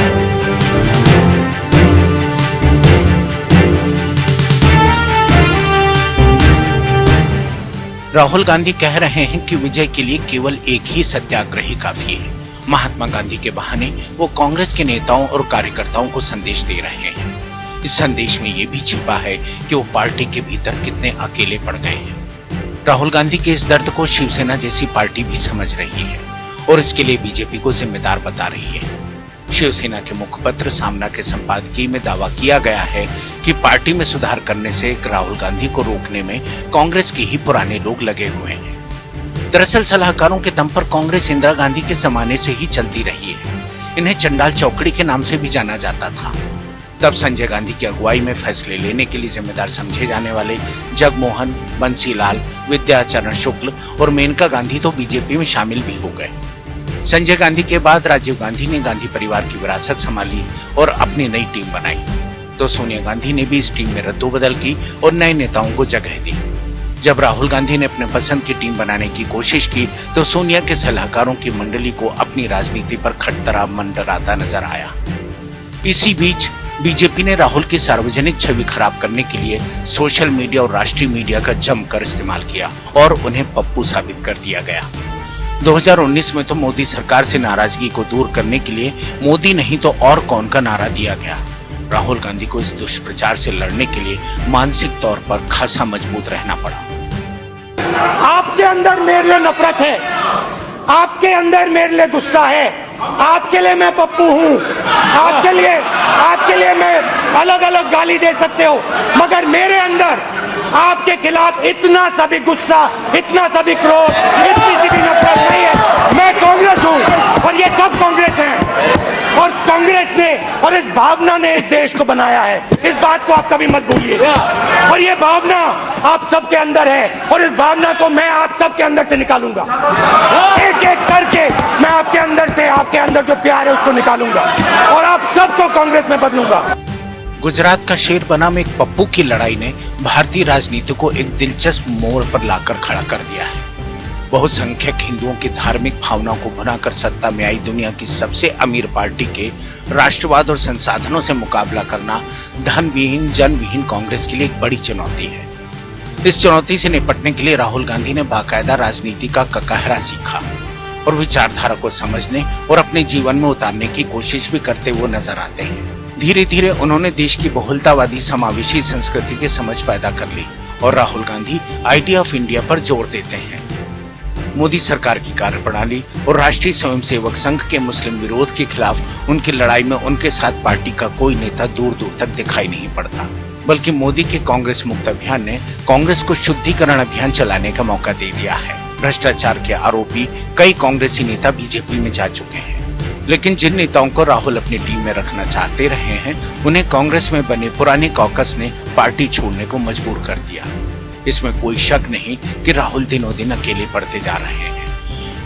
Rahul Gandhi कह रहे हैं कि विजय के लिए केवल एक ही सत्याग्रह ही काफी है। महात्मा गांधी के बहाने वो कांग्रेस के नेताओं और कार्यकर्ताओं को संदेश दे रहे हैं। इस संदेश में ये भी छिपा है कि वो पार्टी के भीतर कितने अकेले पड़ गए हैं। राहुल गांधी के इस दर्द को शिवसेना जैसी पार्टी भी समझ रही है और इसके लिए बीजेपी को जिम्मेदार बता रही है। शिवसेना के मुखपत्र सामना के संपादकीय में दावा किया गया है कि पार्टी में सुधार करने से राहुल गांधी को रोकने में कांग्रेस के ही पुराने लोग लगे हुए हैं। दरअसल सलाहकारों के दम पर कांग्रेस इंदिरा गांधी के जमाने से ही चलती रही है। इन्हें चंडाल चौकड़ी के नाम से भी जाना जाता था। तब संजय गांधी की अगुवाई में फैसले लेने के लिए जिम्मेदार समझे जाने वाले जगमोहन, बंसीलाल, विद्याचरण शुक्ल और मेनका गांधी तो बीजेपी में शामिल भी हो गए। संजय गांधी के बाद राजीव गांधी ने गांधी परिवार की विरासत संभाली और अपनी नई टीम बनाई, तो सोनिया गांधी ने भी इस टीम में रद्दोबदल की और नए नेताओं को जगह दी। जब राहुल गांधी ने अपने पसंद की टीम बनाने की कोशिश की तो सोनिया के सलाहकारों की मंडली को अपनी राजनीति पर खटरा मंडराता नजर आया। इसी बीच बीजेपी ने राहुल की सार्वजनिक छवि खराब करने के लिए सोशल मीडिया और राष्ट्रीय मीडिया का जमकर इस्तेमाल किया और उन्हें पप्पू साबित कर दिया गया। 2019 में तो मोदी सरकार से नाराजगी को दूर करने के लिए मोदी नहीं तो और कौन का नारा दिया गया। राहुल गांधी को इस दुष्प्रचार से लड़ने के लिए मानसिक तौर पर खासा मजबूत रहना पड़ा। आपके अंदर मेरे लिए नफरत है, आपके अंदर मेरे लिए गुस्सा है, आपके लिए मैं पप्पू हूँ, आपके लिए मैं अलग अलग गाली दे सकते हो, मगर मेरे अंदर आपके खिलाफ इतना सा भी गुस्सा, इतना सा भी क्रोध, इतनी सी भी नफरत नहीं है। मैं कांग्रेस हूँ और ये सब कांग्रेस हैं और कांग्रेस ने और इस भावना ने इस देश को बनाया है। इस बात को आप कभी मत भूलिए और ये भावना आप सबके अंदर है और इस भावना को मैं आप सबके अंदर से निकालूंगा। एक एक करके मैं आपके अंदर से, आपके अंदर जो प्यार है उसको निकालूंगा और आप सबको कांग्रेस में बदलूंगा। गुजरात का शेर बनाम एक पप्पू की लड़ाई ने भारतीय राजनीति को एक दिलचस्प मोड़ पर लाकर खड़ा कर दिया है। बहुसंख्यक हिंदुओं की धार्मिक भावनाओं को भुनाकर सत्ता में आई दुनिया की सबसे अमीर पार्टी के राष्ट्रवाद और संसाधनों से मुकाबला करना धन विहीन, जन विहीन कांग्रेस के लिए एक बड़ी चुनौती है। इस चुनौती से निपटने के लिए राहुल गांधी ने बाकायदा राजनीति का ककाहरा सीखा और विचारधारा को समझने और अपने जीवन में उतारने की कोशिश भी करते हुए नजर आते हैं। धीरे धीरे उन्होंने देश की बहुलतावादी समावेशी संस्कृति की समझ पैदा कर ली और Rahul Gandhi idea of India पर जोर देते हैं। मोदी सरकार की कार्यप्रणाली और राष्ट्रीय स्वयंसेवक संघ के मुस्लिम विरोध के खिलाफ उनकी लड़ाई में उनके साथ पार्टी का कोई नेता दूर दूर तक दिखाई नहीं पड़ता, बल्कि मोदी के कांग्रेस मुक्त अभियान ने कांग्रेस को शुद्धिकरण अभियान चलाने का मौका दे दिया है। भ्रष्टाचार के आरोपी कई कांग्रेसी नेता बीजेपी में जा चुके हैं, लेकिन जिन नेताओं को राहुल अपनी टीम में रखना चाहते रहे हैं उन्हें कांग्रेस में बने पुराने कॉकस ने पार्टी छोड़ने को मजबूर कर दिया। इसमें कोई शक नहीं कि राहुल दिनों दिन अकेले पड़ते जा रहे हैं,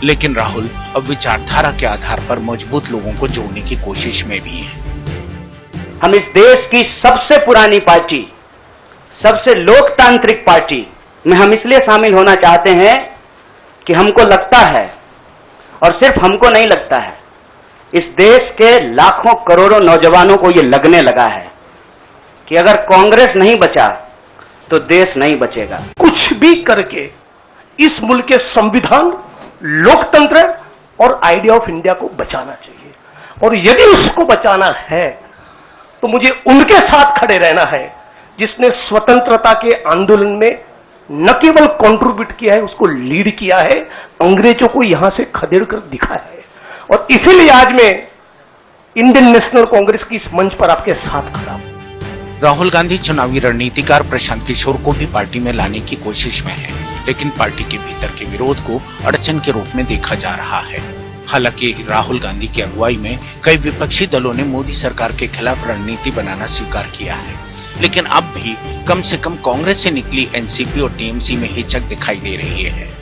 लेकिन राहुल अब विचारधारा के आधार पर मजबूत लोगों को जोड़ने की कोशिश में भी हैं। हम इस देश की सबसे पुरानी पार्टी, सबसे लोकतांत्रिक पार्टी में हम इसलिए शामिल होना चाहते हैं कि हमको लगता है, और सिर्फ हमको नहीं लगता है, इस देश के लाखों करोड़ों नौजवानों को ये लगने लगा है कि अगर कांग्रेस नहीं बचा तो देश नहीं बचेगा। कुछ भी करके इस मुल्क के संविधान, लोकतंत्र और आइडिया ऑफ इंडिया को बचाना चाहिए, और यदि उसको बचाना है तो मुझे उनके साथ खड़े रहना है जिसने स्वतंत्रता के आंदोलन में न केवल कंट्रीब्यूट किया है, उसको लीड किया है, अंग्रेजों को यहां से खदेड़ कर दिखाया है। और इसीलिए आज मैं इंडियन नेशनल कांग्रेस की इस मंच पर आपके साथ खड़ा हूं। राहुल गांधी चुनावी रणनीतिकार प्रशांत किशोर को भी पार्टी में लाने की कोशिश में है, लेकिन पार्टी के भीतर के विरोध को अड़चन के रूप में देखा जा रहा है। हालांकि राहुल गांधी की अगुवाई में कई विपक्षी दलों ने मोदी सरकार के खिलाफ रणनीति बनाना स्वीकार किया है, लेकिन अब भी कम से कम कांग्रेस से निकली एनसीपी और टीएमसी में हिचक दिखाई दे रही है।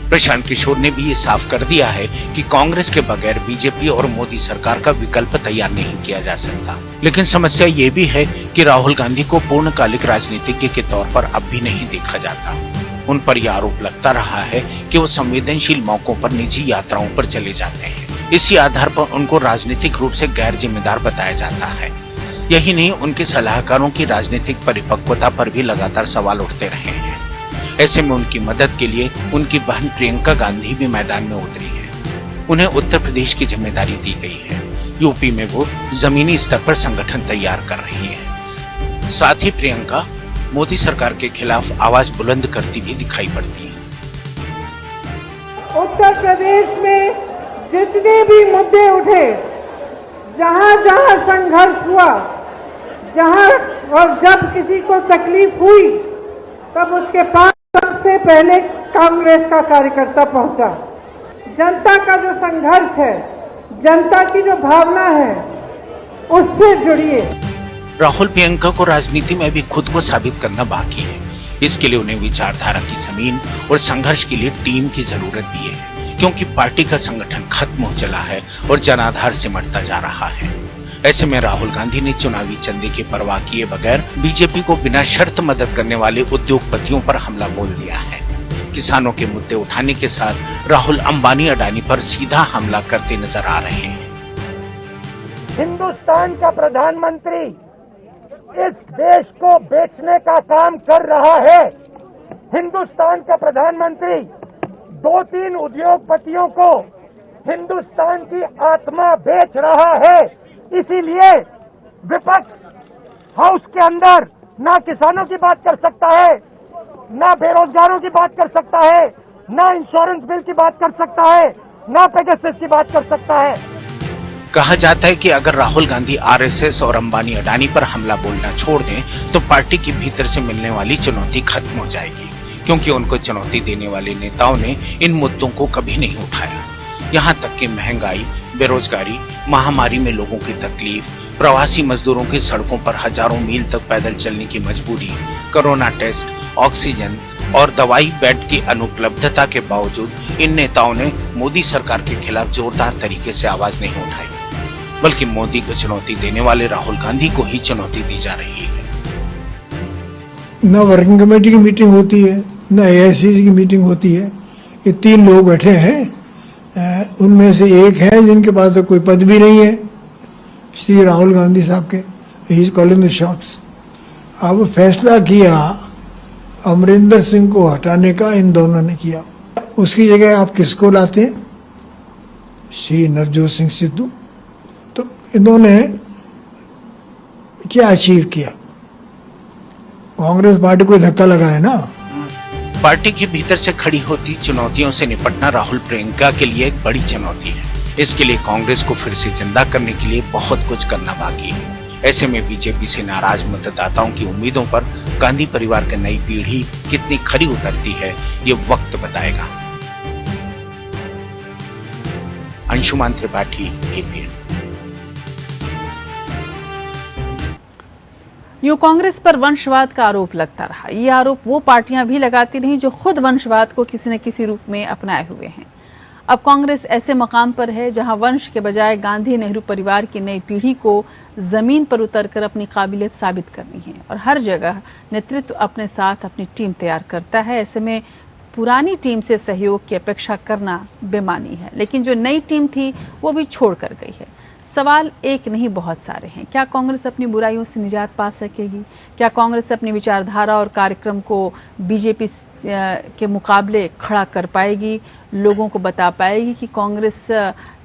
प्रशांत किशोर ने भी ये साफ कर दिया है कि कांग्रेस के बगैर बीजेपी और मोदी सरकार का विकल्प तैयार नहीं किया जा सकता। लेकिन समस्या ये भी है कि राहुल गांधी को पूर्णकालिक राजनीतिज्ञ के तौर पर अब भी नहीं देखा जाता। उन पर यह आरोप लगता रहा है कि वो संवेदनशील मौकों पर निजी यात्राओं पर चले जाते हैं। इसी आधार पर उनको राजनीतिक रूप से गैर जिम्मेदार बताया जाता है। यही नहीं, उनके सलाहकारों की राजनीतिक परिपक्वता पर भी लगातार सवाल उठते रहे हैं। ऐसे में उनकी मदद के लिए उनकी बहन प्रियंका गांधी भी मैदान में उतरी है। उन्हें उत्तर प्रदेश की जिम्मेदारी दी गई है। यूपी में वो जमीनी स्तर पर संगठन तैयार कर रही है। साथ ही प्रियंका मोदी सरकार के खिलाफ आवाज बुलंद करती भी दिखाई पड़ती है। उत्तर प्रदेश में जितने भी मुद्दे उठे, जहां जहां संघर्ष हुआ, जहां और जब किसी को तकलीफ हुई, तब उसके पास सबसे पहले कांग्रेस का कार्यकर्ता पहुंचा। जनता का जो संघर्ष है, जनता की जो भावना है, उससे जुड़िए। राहुल प्रियंका को राजनीति में भी खुद को साबित करना बाकी है। इसके लिए उन्हें विचारधारा की जमीन और संघर्ष के लिए टीम की जरूरत भी है, क्योंकि पार्टी का संगठन खत्म हो चला है और जनाधार सिमटता जा रहा है। ऐसे में राहुल गांधी ने चुनावी चंदे की परवाह किए बगैर बीजेपी को बिना शर्त मदद करने वाले उद्योगपतियों पर हमला बोल दिया है। किसानों के मुद्दे उठाने के साथ राहुल अंबानी अडानी पर सीधा हमला करते नजर आ रहे हैं। हिंदुस्तान का प्रधानमंत्री इस देश को बेचने का काम कर रहा है। हिंदुस्तान का प्रधानमंत्री 2-3 उद्योगपतियों को हिंदुस्तान की आत्मा बेच रहा है। इसीलिए विपक्ष हाउस के अंदर ना किसानों की बात कर सकता है, ना बेरोजगारों की बात कर सकता है, ना इंश्योरेंस बिल की बात कर सकता है, ना पेगासस की बात कर सकता है। कहा जाता है कि अगर राहुल गांधी आरएसएस और अंबानी अडानी पर हमला बोलना छोड़ दें तो पार्टी के भीतर से मिलने वाली चुनौती खत्म हो जाएगी, क्योंकि उनको चुनौती देने वाले नेताओं ने इन मुद्दों को कभी नहीं उठाया। यहाँ तक कि महंगाई, बेरोजगारी, महामारी में लोगों की तकलीफ, प्रवासी मजदूरों की सड़कों पर हजारों मील तक पैदल चलने की मजबूरी, कोरोना टेस्ट, ऑक्सीजन और दवाई बेड की अनुपलब्धता के बावजूद इन नेताओं ने मोदी सरकार के खिलाफ जोरदार तरीके से आवाज नहीं उठाई, बल्कि मोदी को चुनौती देने वाले राहुल गांधी को ही चुनौती दी जा रही है। न वर्किंग कमेटी की मीटिंग होती है, न एआईसीसी की मीटिंग होती है। ये 3 लोग बैठे हैं, उनमें से एक है जिनके पास तो कोई पद भी नहीं है, श्री राहुल गांधी साहब के। He is calling the shots. अब फैसला किया अमरिंदर सिंह को हटाने का इन दोनों ने किया। उसकी जगह आप किसको लाते हैं? श्री नवजोत सिंह सिद्धू। तो इन्होंने क्या अचीव किया? कांग्रेस पार्टी को धक्का लगा है ना। पार्टी के भीतर से खड़ी होती चुनौतियों से निपटना राहुल प्रियंका के लिए एक बड़ी चुनौती है। इसके लिए कांग्रेस को फिर से जिंदा करने के लिए बहुत कुछ करना बाकी है। ऐसे में बीजेपी से नाराज मतदाताओं की उम्मीदों पर गांधी परिवार की नई पीढ़ी कितनी खरी उतरती है, ये वक्त बताएगा। अंशुमान त्रिपाठी, एपीएन। यूं कांग्रेस पर वंशवाद का आरोप लगता रहा। ये आरोप वो पार्टियां भी लगाती रहीं जो खुद वंशवाद को किसी न किसी रूप में अपनाए हुए हैं। अब कांग्रेस ऐसे मकाम पर है जहां वंश के बजाय गांधी नेहरू परिवार की नई पीढ़ी को जमीन पर उतरकर अपनी काबिलियत साबित करनी है और हर जगह नेतृत्व अपने साथ अपनी टीम तैयार करता है। ऐसे में पुरानी टीम से सहयोग की अपेक्षा करना बेमानी है, लेकिन जो नई टीम थी वो भी छोड़ कर गई है। सवाल एक नहीं बहुत सारे हैं। क्या कांग्रेस अपनी बुराइयों से निजात पा सकेगी? क्या कांग्रेस अपनी विचारधारा और कार्यक्रम को बीजेपी के मुकाबले खड़ा कर पाएगी? लोगों को बता पाएगी कि कांग्रेस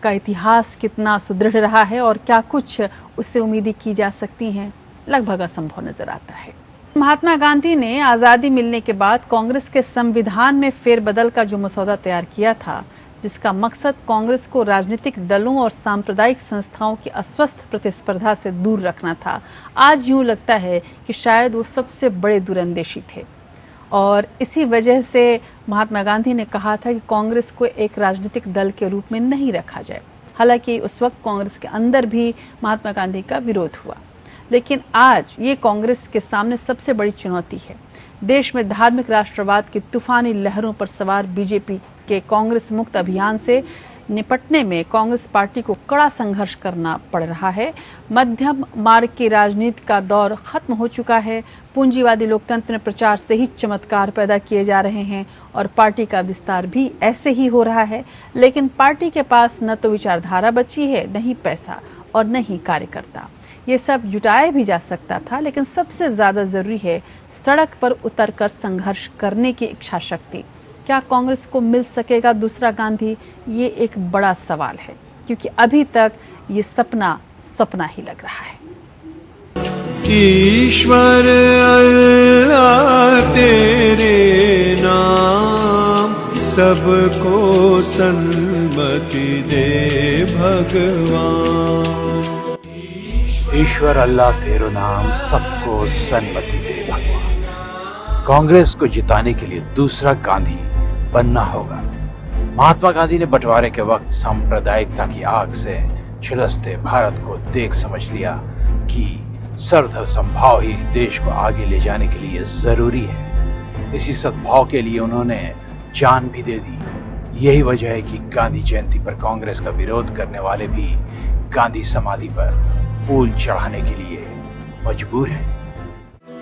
का इतिहास कितना सुदृढ़ रहा है और क्या कुछ उससे उम्मीदें की जा सकती हैं? लगभग असंभव नजर आता है। महात्मा गांधी ने आज़ादी मिलने के बाद कांग्रेस के संविधान में फेरबदल का जो मसौदा तैयार किया था, जिसका मकसद कांग्रेस को राजनीतिक दलों और सांप्रदायिक संस्थाओं की अस्वस्थ प्रतिस्पर्धा से दूर रखना था, आज यूं लगता है कि शायद वो सबसे बड़े दूरंदेशी थे। और इसी वजह से महात्मा गांधी ने कहा था कि कांग्रेस को एक राजनीतिक दल के रूप में नहीं रखा जाए। हालांकि उस वक्त कांग्रेस के अंदर भी महात्मा गांधी का विरोध हुआ, लेकिन आज ये कांग्रेस के सामने सबसे बड़ी चुनौती है। देश में धार्मिक राष्ट्रवाद की तूफानी लहरों पर सवार बीजेपी के कांग्रेस मुक्त अभियान से निपटने में कांग्रेस पार्टी को कड़ा संघर्ष करना पड़ रहा है। मध्यम मार्ग की राजनीति का दौर खत्म हो चुका है। पूंजीवादी लोकतंत्र में प्रचार से ही चमत्कार पैदा किए जा रहे हैं और पार्टी का विस्तार भी ऐसे ही हो रहा है। लेकिन पार्टी के पास न तो विचारधारा बची है, न ही पैसा और न ही कार्यकर्ता। ये सब जुटाया भी जा सकता था, लेकिन सबसे ज्यादा जरूरी है सड़क पर उतरकर संघर्ष करने की इच्छा शक्ति। क्या कांग्रेस को मिल सकेगा दूसरा गांधी? ये एक बड़ा सवाल है, क्योंकि अभी तक ये सपना सपना ही लग रहा है। ईश्वर अल्लाह तेरे नाम, सबको सन्मति दे भगवान। ईश्वर अल्लाह तेरो नाम, सबको सन्मति दे भगवान। कांग्रेस को जिताने के लिए दूसरा गांधी बनना होगा। महात्मा गांधी ने बंटवारे के वक्त सांप्रदायिकता की आग से झुलसते भारत को देख समझ लिया कि सर्वधर्म समभाव ही देश को आगे ले जाने के लिए जरूरी है। इसी सद्भाव के लिए उन्होंने जान भी दे दी। यही वजह है कि गांधी जयंती पर कांग्रेस का विरोध करने वाले भी गांधी समाधि पर फूल चढ़ाने के लिए मजबूर हैं।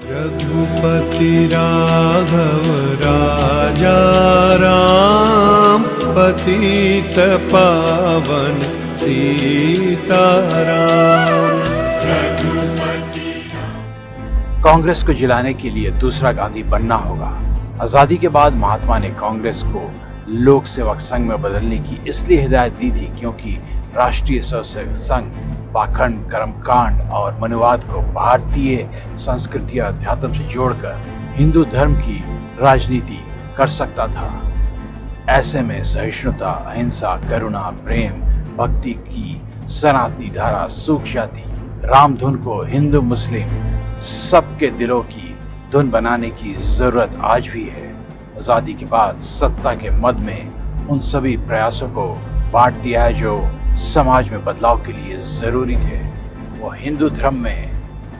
रघुपति राघव राजा राम, पतित पावन सीताराम। कांग्रेस को जिलाने के लिए दूसरा गांधी बनना होगा। आजादी के बाद महात्मा ने कांग्रेस को लोक सेवक संघ में बदलने की इसलिए हिदायत दी थी क्योंकि राष्ट्रीय स्वयंसेवक संघ पाखंड, कर्मकांड और मनुवाद को भारतीय संस्कृति और अध्यात्म से जोड़कर हिंदू धर्म की राजनीति कर सकता था। ऐसे में सहिष्णुता, अहिंसा, करुणा, प्रेम, भक्ति की सनातनी धारा सूख जाती। रामधुन को हिंदू मुस्लिम सबके दिलों की धुन बनाने की जरूरत आज भी है। आजादी के बाद सत्ता के मद में उन सभी प्रयासों को बांट दिया है जो समाज में बदलाव के लिए जरूरी थे। वो हिंदू धर्म में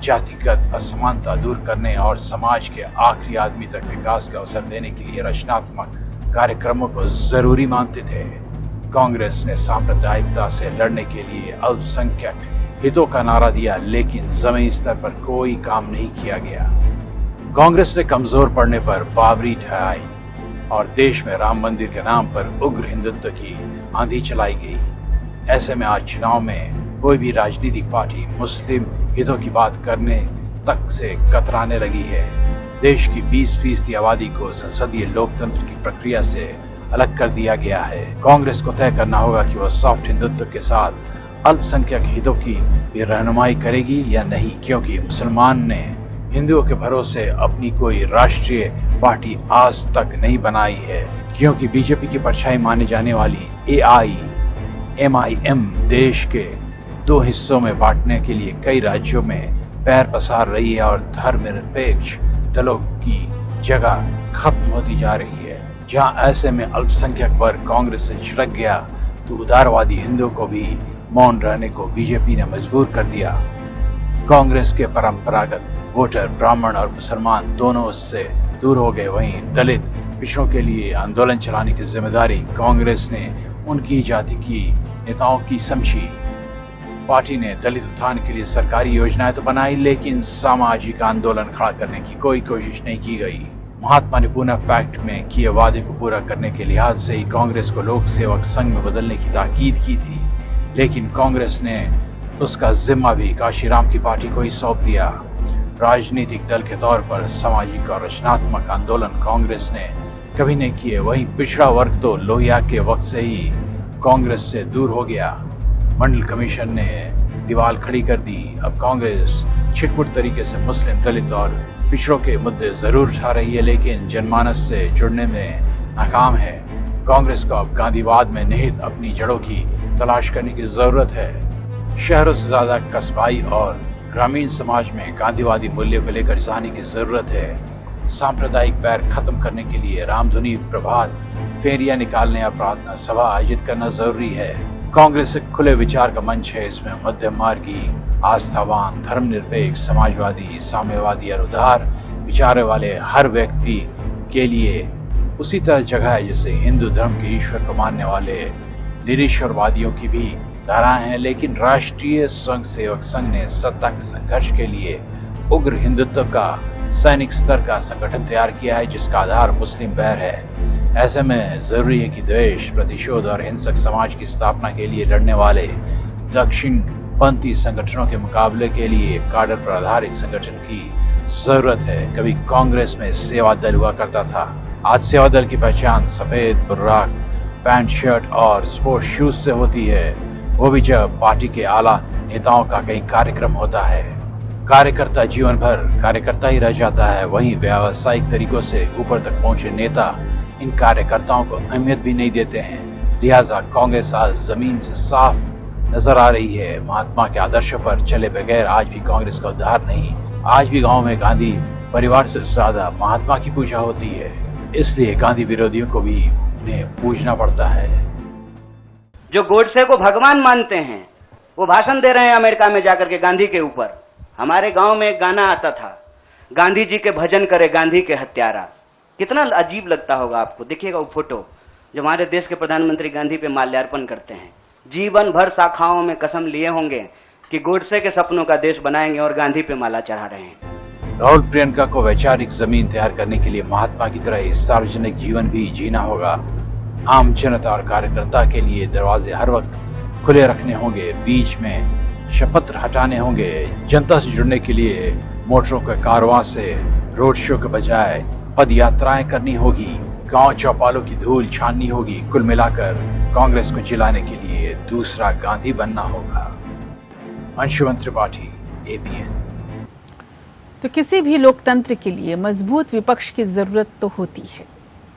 जातिगत असमानता दूर करने और समाज के आखिरी आदमी तक विकास का अवसर देने के लिए रचनात्मक कार्यक्रमों को जरूरी मानते थे। कांग्रेस ने सांप्रदायिकता से लड़ने के लिए अल्पसंख्यक हितों का नारा दिया, लेकिन जमीनी स्तर पर कोई काम नहीं किया गया। कांग्रेस ने कमजोर पड़ने पर बाबरी ढहाई और देश में राम मंदिर के नाम पर उग्र हिंदुत्व की आंधी चलाई गई। ऐसे में आज चुनाव में कोई भी राजनीतिक पार्टी मुस्लिम हितों की बात करने तक से कतराने लगी है। देश की 20% आबादी को संसदीय लोकतंत्र की प्रक्रिया से अलग कर दिया गया है। कांग्रेस को तय करना होगा कि वह सॉफ्ट हिंदुत्व के साथ अल्पसंख्यक हितों की भी रहनुमाई करेगी या नहीं, क्योंकि मुसलमान ने हिंदुओं के भरोसे अपनी कोई राष्ट्रीय पार्टी आज तक नहीं बनाई है, क्योंकि बीजेपी की परछाई माने जाने वाली AIMIM देश के 2 हिस्सों में बांटने के लिए कई राज्यों में पैर पसार रही है और धर्मनिरपेक्ष दलों की जगह खत्म होती जा रही है। जहां ऐसे में अल्पसंख्यक वर्ग कांग्रेस से छिड़क गया तो उदारवादी हिंदुओं को भी मौन रहने को बीजेपी ने मजबूर कर दिया। कांग्रेस के परंपरागत वोटर ब्राह्मण और मुसलमान दोनों उससे दूर हो गए। वहीं दलित पिछड़ों के लिए आंदोलन चलाने की जिम्मेदारी कांग्रेस ने उनकी जाति की नेताओं की समझी। पार्टी ने दलित उत्थान के लिए सरकारी योजनाएं तो बनाई, लेकिन सामाजिक आंदोलन खड़ा करने की कोई कोशिश नहीं की गई। महात्मा ने पूना पैक्ट में किए वादे को पूरा करने के लिहाज से ही कांग्रेस को लोक सेवक संघ में बदलने की ताकीद की थी, लेकिन कांग्रेस ने उसका जिम्मा भी काशीराम की पार्टी को ही सौंप दिया। राजनीतिक दल के तौर पर सामाजिक और रचनात्मक आंदोलन कांग्रेस ने कभी नहीं किए। वहीं पिछड़ा वर्ग तो लोहिया के वक्त से ही कांग्रेस से दूर हो गया। मंडल कमीशन ने दीवार खड़ी कर दी। अब कांग्रेस छिटपुट तरीके से मुस्लिम, दलित और पिछड़ों के मुद्दे जरूर उठा रही है, लेकिन जनमानस से जुड़ने में नाकाम है। कांग्रेस को अब गांधीवाद में निहित अपनी जड़ों की तलाश करने की जरूरत है। शहरों से ज्यादा कस्बाई और ग्रामीण समाज में गांधीवादी मूल्य को लेकर जाने की जरूरत है। सांप्रदायिक बैर खत्म करने के लिए रामधुनी, प्रभात फेरियां निकालने या प्रार्थना सभा आयोजित करना जरूरी है। कांग्रेस एक खुले विचार का मंच है। इसमें मध्यम मार्गी, आस्थावान, धर्मनिरपेक्ष, समाजवादी, साम्यवादी और उदार विचार वाले हर व्यक्ति के लिए उसी तरह जगह है जैसे हिंदू धर्म के ईश्वर को मानने वाले निरीश्वरवादियों की भी धाराएं हैं। लेकिन राष्ट्रीय स्वयं सेवक संघ ने सत्ता के संघर्ष के लिए उग्र हिंदुत्व का सैनिक स्तर का संगठन तैयार किया है, जिसका आधार मुस्लिम बैर है। ऐसे में जरूरी है कि द्वेष, प्रतिशोध और हिंसक समाज की स्थापना के लिए लड़ने वाले दक्षिण पंथी संगठनों के मुकाबले के लिए काडर पर आधारित संगठन की जरूरत है। कभी कांग्रेस में सेवा दल हुआ करता था। आज सेवा दल की पहचान सफेद बुर्राक, पैंट शर्ट और स्पोर्ट्स शूज से होती है, वो भी जब पार्टी के आला नेताओं का कहीं कार्यक्रम होता है। कार्यकर्ता जीवन भर कार्यकर्ता ही रह जाता है। वहीं व्यावसायिक तरीकों से ऊपर तक पहुंचे नेता इन कार्यकर्ताओं को अहमियत भी नहीं देते हैं। लिहाजा कांग्रेस आज जमीन से साफ नजर आ रही है। महात्मा के आदर्शों पर चले बगैर आज भी कांग्रेस का उद्धार नहीं। आज भी गांव में गांधी परिवार से ज्यादा महात्मा की पूजा होती है, इसलिए गांधी विरोधियों को भी उन्हें पूजना पड़ता है। जो गोडसे को भगवान मानते हैं वो भाषण दे रहे हैं अमेरिका में जाकर के गांधी के ऊपर। हमारे गांव में एक गाना आता था, गांधी जी के भजन करे गांधी के हत्यारा। कितना अजीब लगता होगा आपको। देखिएगा वो फोटो जो हमारे देश के प्रधानमंत्री गांधी पे माल्यार्पण करते हैं। जीवन भर शाखाओं में कसम लिए होंगे कि गोडसे के सपनों का देश बनाएंगे और गांधी पे माला चढ़ा रहे हैं। राहुल प्रियंका को वैचारिक जमीन तैयार करने के लिए महात्मा की तरह सार्वजनिक जीवन भी जीना होगा। आम जनता और कार्यकर्ता के लिए दरवाजे हर वक्त खुले रखने होंगे। बीच में शपथ हटाने होंगे। जनता से जुड़ने के लिए मोटरों के कारवां से रोड शो के बजाय पद यात्राएं करनी होगी। गांव चौपालों की धूल छाननी होगी। कुल मिलाकर कांग्रेस को जिलाने के लिए दूसरा गांधी बनना होगा। अंशुमन त्रिपाठी, APN। तो किसी भी लोकतंत्र के लिए मजबूत विपक्ष की जरूरत तो होती है।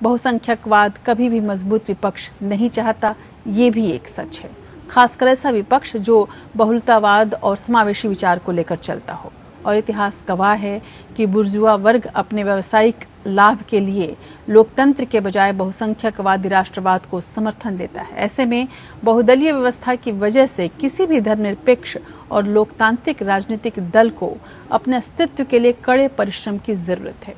बहुसंख्यकवाद कभी भी मजबूत विपक्ष नहीं चाहता, ये भी एक सच है। खासकर ऐसा विपक्ष जो बहुलतावाद और समावेशी विचार को लेकर चलता हो। और इतिहास गवाह है कि बुर्जुआ वर्ग अपने व्यावसायिक लाभ के लिए लोकतंत्र के बजाय बहुसंख्यकवादी राष्ट्रवाद को समर्थन देता है। ऐसे में बहुदलीय व्यवस्था की वजह से किसी भी धर्मनिरपेक्ष और लोकतांत्रिक राजनीतिक दल को अपने अस्तित्व के लिए कड़े परिश्रम की जरूरत है।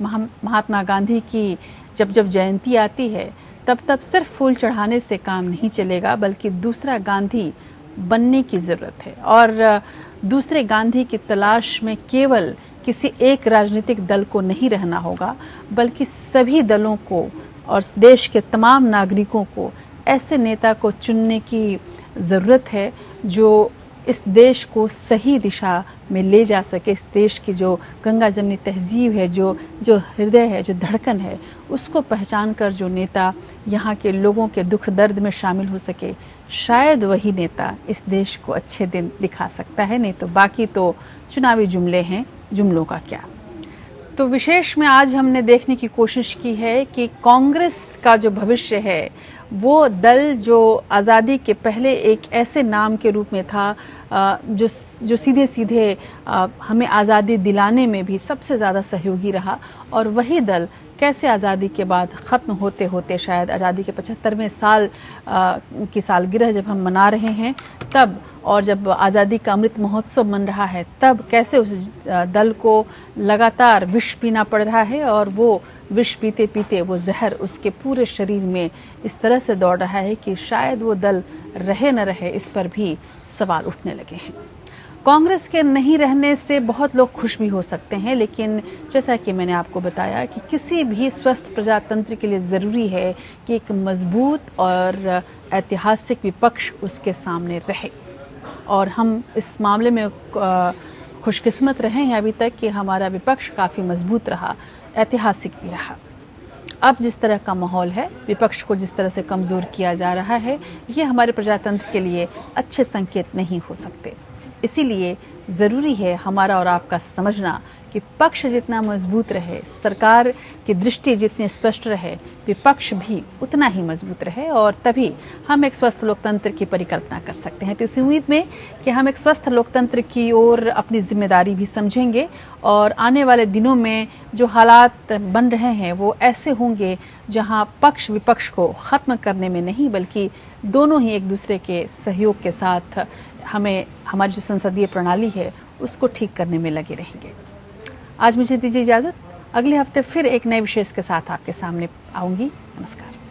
महात्मा गांधी की जब जब जयंती आती है तब सिर्फ फूल चढ़ाने से काम नहीं चलेगा, बल्कि दूसरा गांधी बनने की ज़रूरत है। और दूसरे गांधी की तलाश में केवल किसी एक राजनीतिक दल को नहीं रहना होगा, बल्कि सभी दलों को और देश के तमाम नागरिकों को ऐसे नेता को चुनने की ज़रूरत है जो इस देश को सही दिशा में ले जा सके। इस देश की जो गंगा जमनी तहजीब है, जो हृदय है, जो धड़कन है, उसको पहचान कर जो नेता यहाँ के लोगों के दुख दर्द में शामिल हो सके, शायद वही नेता इस देश को अच्छे दिन दिखा सकता है। नहीं तो बाकी तो चुनावी जुमले हैं, जुमलों का क्या। तो विशेष में आज हमने देखने की कोशिश की है कि कांग्रेस का जो भविष्य है वो दल जो आज़ादी के पहले एक ऐसे नाम के रूप में था जो सीधे सीधे हमें आज़ादी दिलाने में भी सबसे ज़्यादा सहयोगी रहा, और वही दल कैसे आज़ादी के बाद ख़त्म होते होते शायद आज़ादी के 75वें साल की सालगिरह जब हम मना रहे हैं तब, और जब आज़ादी का अमृत महोत्सव मन रहा है तब कैसे उस दल को लगातार विष पीना पड़ रहा है, और वो विष पीते पीते वो जहर उसके पूरे शरीर में इस तरह से दौड़ रहा है कि शायद वो दल रहे न रहे, इस पर भी सवाल उठने लगे हैं। कांग्रेस के नहीं रहने से बहुत लोग खुश भी हो सकते हैं, लेकिन जैसा कि मैंने आपको बताया कि किसी भी स्वस्थ प्रजातंत्र के लिए ज़रूरी है कि एक मजबूत और ऐतिहासिक विपक्ष उसके सामने रहे। और हम इस मामले में खुशकिस्मत रहे हैं अभी तक कि हमारा विपक्ष काफ़ी मजबूत रहा, ऐतिहासिक भी रहा। अब जिस तरह का माहौल है, विपक्ष को जिस तरह से कमज़ोर किया जा रहा है, ये हमारे प्रजातंत्र के लिए अच्छे संकेत नहीं हो सकते। इसीलिए ज़रूरी है हमारा और आपका समझना कि पक्ष जितना मजबूत रहे, सरकार की दृष्टि जितनी स्पष्ट रहे, विपक्ष भी उतना ही मजबूत रहे, और तभी हम एक स्वस्थ लोकतंत्र की परिकल्पना कर सकते हैं। तो इस उम्मीद में कि हम एक स्वस्थ लोकतंत्र की ओर अपनी जिम्मेदारी भी समझेंगे और आने वाले दिनों में जो हालात बन रहे हैं वो ऐसे होंगे जहां पक्ष विपक्ष को ख़त्म करने में नहीं, बल्कि दोनों ही एक दूसरे के सहयोग के साथ हमें हमारी जो संसदीय प्रणाली है उसको ठीक करने में लगे रहेंगे। आज मुझे दीजिए इजाज़त, अगले हफ्ते फिर एक नए विषय के साथ आपके सामने आऊँगी। नमस्कार।